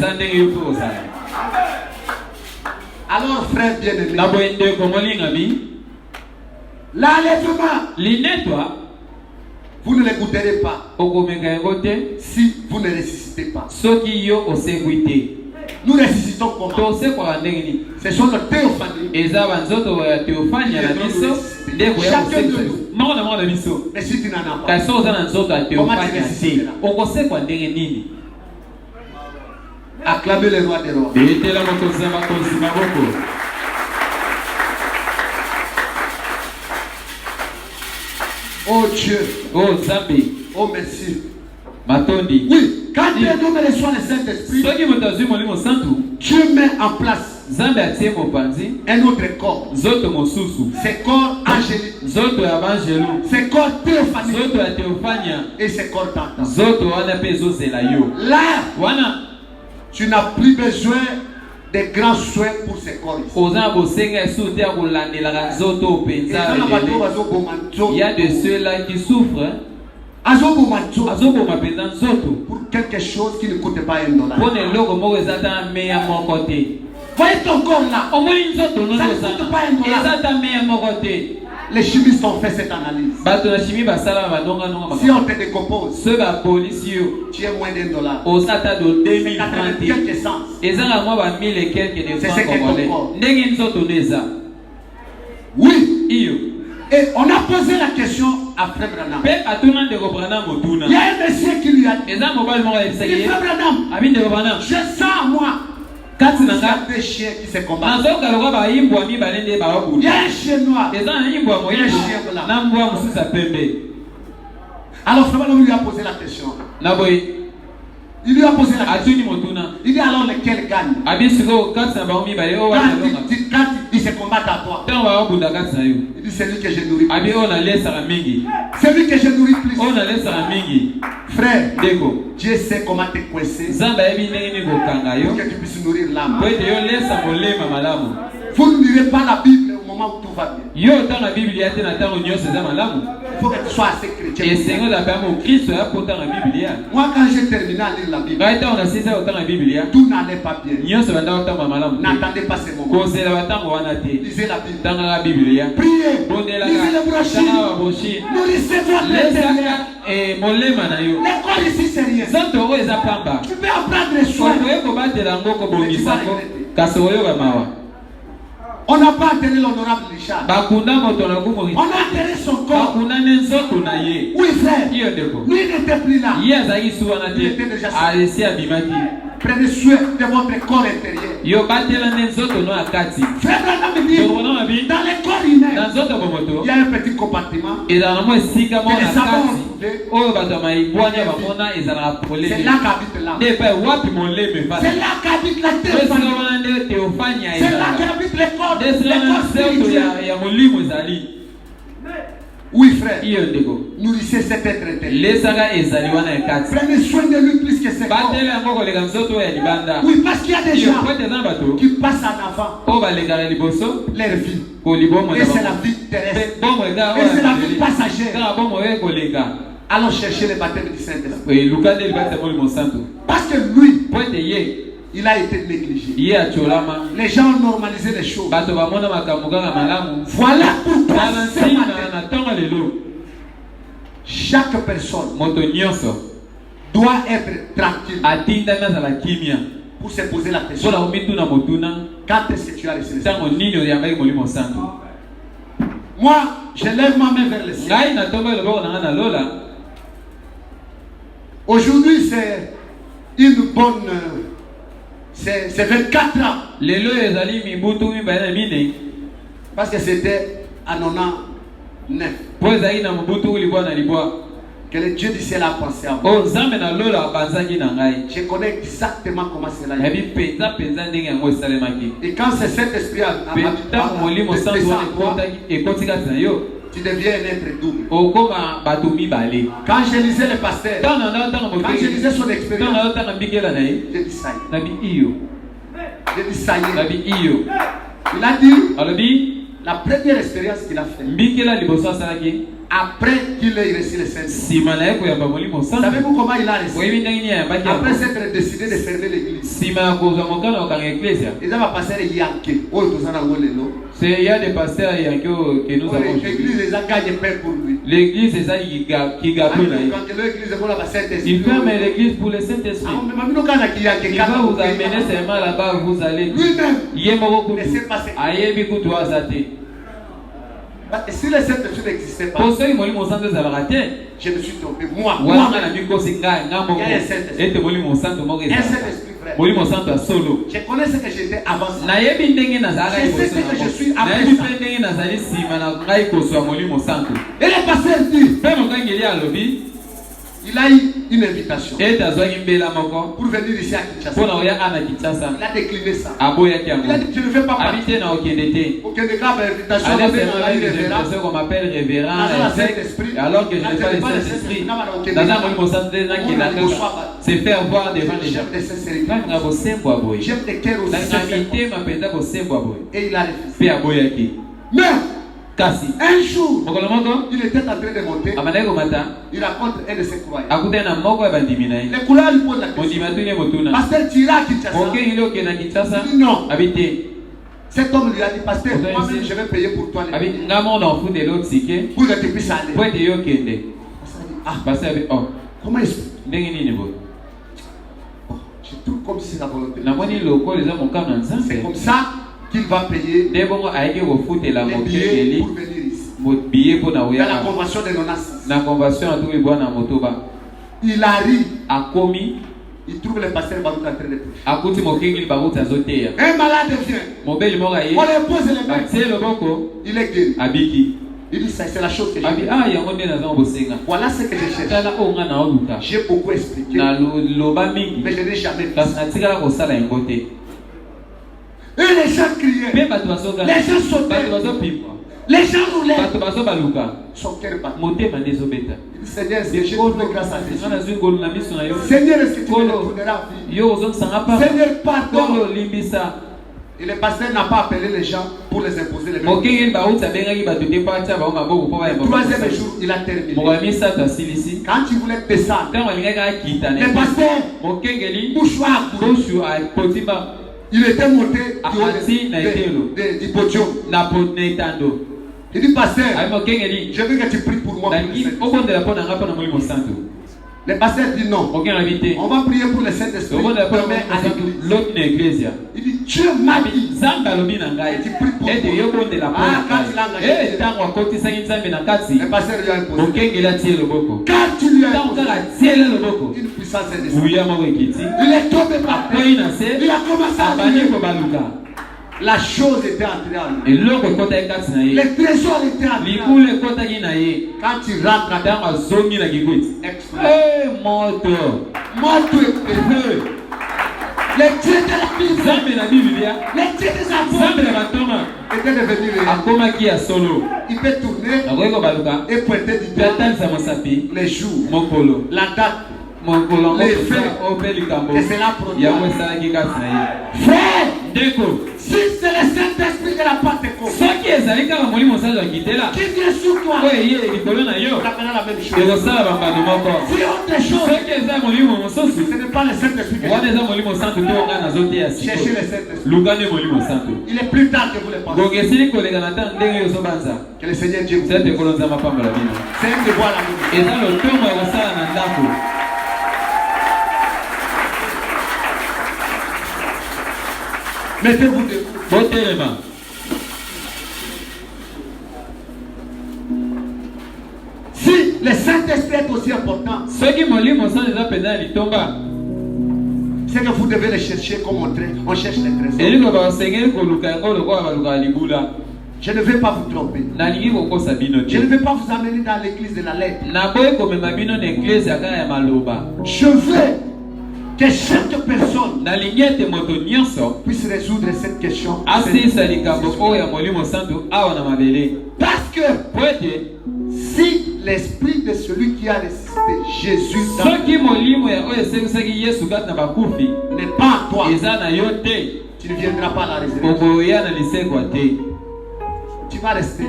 Alors, frère bien-aimé, l'enlèvement, vous ne le goûterez pas si vous ne ressuscitez pas. Nous ressuscitons comment? Ce sont nos théophanies. Chacun de nous. Mais si tu n'en as pas, comment tu ressusciteras? Acclamez le roi des rois. Oh Dieu. Oh Zambi. Oh merci. Matondi. Oui, quand Dieu nous reçoit le Saint-Esprit, Dieu met en place un autre corps. C'est corps angélique. C'est corps théophanique. Et c'est corps tentant. Là, tu n'as plus besoin de grands soins pour ces corps. Il y a de ceux-là qui souffrent pour quelque chose qui ne coûte pas $1. Voyez ton corps là. Ça ne coûte pas $1. Les chimistes ont fait cette analyse. Si on te décompose, tu es moins $1. C'est 80 quelques cents. C'est ce que ton corps. Oui. Et on a posé la question à Frère Branham. Il y a un monsieur qui lui a dit, Frère Branham, je sens moi. Il y a des chiens qui se combattent. Il y a un chien noir. Il y a un chien blanc. Alors Frère Branham lui a posé la question. Il lui a posé la question. Il dit alors lequel gagne? Quand il se combat à toi, il dit celui que je nourris plus. Celui que je nourris plus. Frère, Dieu sait comment te coincer pour que tu puisses nourrir l'âme. Vous ne lirez pas la Bible au moment où tout va bien. Il faut que tu sois assez chrétien. Moi, quand j'ai terminé à lire la Bible, tout n'allait pas bien. N'attendez pas ce moment. Lisez la Bible. Priez. Lisez le brochures. Nourrissez votre intérieur. Les corps ici, c'est rien. Tu peux apprendre les soins. On n'a pas enterré l'honorable Richard. On a enterré son corps. Oui, frère. Lui, il n'était plus là. Il était déjà sorti. Prenez soin de votre corps intérieur. Frère Branham dit, dans le corps humain, il y a un petit compartiment. Et les savons c'est là qu'habite l'âme. C'est là qu'habite la théophanie. C'est là qu'habite le corps spirituel. Oui, frère. Nourrissez cet être éternel. Prenez soin de lui plus que ses corps. Oui, parce qu'il y a des gens qui passent en avant leur vie. Et c'est la vie terrestre. Et c'est la vie passagère. Alors cherchez le baptême du Saint-Esprit. Parce que lui, il a été négligé. Les gens ont normalisé les choses. Voilà pourquoi chaque personne doit être tranquille pour se poser la question. Quand est-ce que tu as reçu le Saint-Esprit? Moi, je lève ma main vers le ciel. Aujourd'hui, c'est une bonne... C'est 24 ans. Parce que c'était à 99. Que le Dieu du ciel a pensé à moi. Je connais exactement comment cela est. Et quand c'est cet esprit a tu deviens un être double. Quand je lisais le pasteur, quand je lisais son expérience, j'ai dit ça y est. J'ai dit ça y est. Il a dit la première expérience qu'il a faite. Après qu'il ait reçu le Saint-Esprit. Savez-vous comment il a reçu? Après s'être décidé de fermer l'église. Ils avaient passé les Yankee. Il y a des pasteurs que nous avons. L'église les a gagné pour lui. L'église c'est ça qui gagne. Il ferme l'église pour le Saint-Esprit. Il va vous amener seulement là-bas, vous allez. Lui-même. Si le Saint-Esprit n'existait pas, je me suis trompé. Moi, il y a un Saint-Esprit. Un Saint-Esprit, frère. Je connais ce que j'étais avant ça. Je sais ce que je suis après ça. Et le pasteur dit, il a eu une invitation pour venir ici à Kinshasa. Il a décliné ça. Il a dit, je ne vais pas partir. Aucun des cas d'invitation. On m'appelle révérend. Alors que je n'ai pas le Saint-Esprit. C'est faire voir devant les gens. J'aime des cœurs aussi. Et il a refusé. Mais un jour, il était en train de monter. Il rencontre un de ses croyants. Les croyants lui posent la question. Pasteur, tu iras à Kinshasa? Il dit non. Cet homme lui a dit, pasteur, moi-même je vais payer pour toi. Pour que tu puisses aller. Comment expliquer? Je trouve comme si c'est la volonté. C'est comme ça qu'il va payer les billets pour venir ici. Dans la convention de Nonassis. Il arrive. Il trouve le pasteur Barouk en train de prier. Un malade vient. On lui pose les mains. Il est guéri. Il dit ça, c'est la chose que je veux. Voilà ce que je cherche. J'ai beaucoup expliqué. Mais je n'ai jamais fait ça. Et les gens criaient. Les gens sautaient. Les gens roulaient. Son cœur battait. Il dit, Seigneur, est-ce que je trouve grâce à Jésus? Seigneur, est-ce que tu me retourneras à vie? Seigneur, pardon. Et le pasteur n'a pas appelé les gens pour les imposer les mêmes. Le troisième jour, il a terminé. Quand il voulait descendre, le pasteur, mouchoir, il était monté du podium. Il dit, pasteur, je veux que tu pries pour moi. Le pasteur dit non. On va prier pour le Saint-Esprit. Il dit, Dieu m'a dit. Et tu pries pour moi. Quand il a engagé, le pasteur lui a imposé. Quand tu lui as imposé une puissance indescendue, il est tombé par terre. Il a commencé à prier. La chose était entrée en lui. Le trésor était entré en lui. Quand tu rentres dans Les dieux de la Bible. Zambe na Biblia. Les dieux des apôtres. Zambe na batoma. Était devenu akoma qui a solo. Il peut tourner et pointer du doigt les jours, la date, les faits. Et c'est la preuve. Frère, si c'est le Saint-Esprit de la Pentecôte qui vient sur toi, ça fera la même chose. Si autre chose, ce n'est pas le Saint-Esprit. Cherchez le Saint-Esprit. Il est plus tard que vous le pensez. Que le Seigneur Dieu vous c'est un devoir la vie. Mettez-vous debout. Si le Saint-Esprit est aussi important, c'est que vous devez le chercher comme on cherche les trésors. Je ne vais pas vous tromper. Je ne vais pas vous amener dans l'église de la lettre. Je veux que chaque personne puisse résoudre cette question. Parce que si l'esprit de celui qui a ressuscité Jésus n'est pas en toi, tu ne viendras pas à la résurrection. Tu vas rester.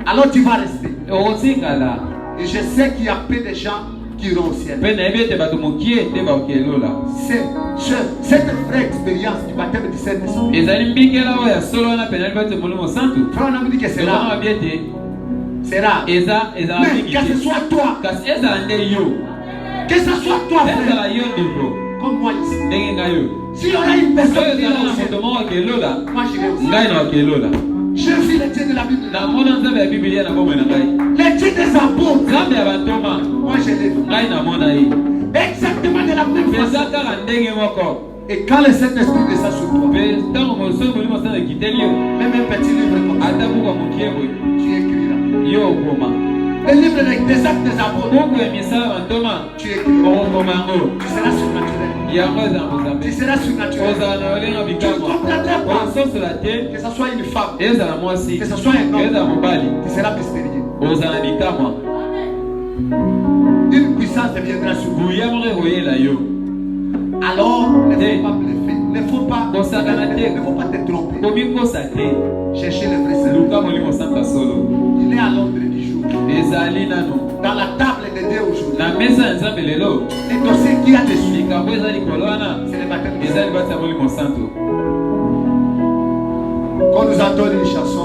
Alors tu vas rester. Et je sais qu'il y a peu de gens qui iront au ciel. Cette vraie expérience du baptême du Saint-Esprit. Frère, on a dit que c'est rare. C'est rare. Mais que ce soit toi. Que ce soit toi, frère. Comme moi ici. Si on a une personne qui est au ciel, moi j'irai au ciel. Je vis les dieux de la Bible. Les dieux des apôtres. Moi je les vis. Exactement de la même façon. Et quand le Saint-Esprit descend sur toi, même un petit livre comme ça, tu écriras. Le livre des actes des apôtres, tu écriras. Tu seras surnaturel. Tu seras surnaturel. Tu ne comprendras pas que ce soit une femme, que ce soit un homme, tu seras mystérieux. Une puissance deviendra sur vous. Alors, ne faut pas bluffer, ne faut pas te tromper. Cherchez le vrai Seigneur. Il est à l'ordre du jour. Dans la table de Dieu aujourd'hui, les dossiers qu'il y a dessus, c'est le baptême du Saint-Esprit. Quand nous entendons une chanson,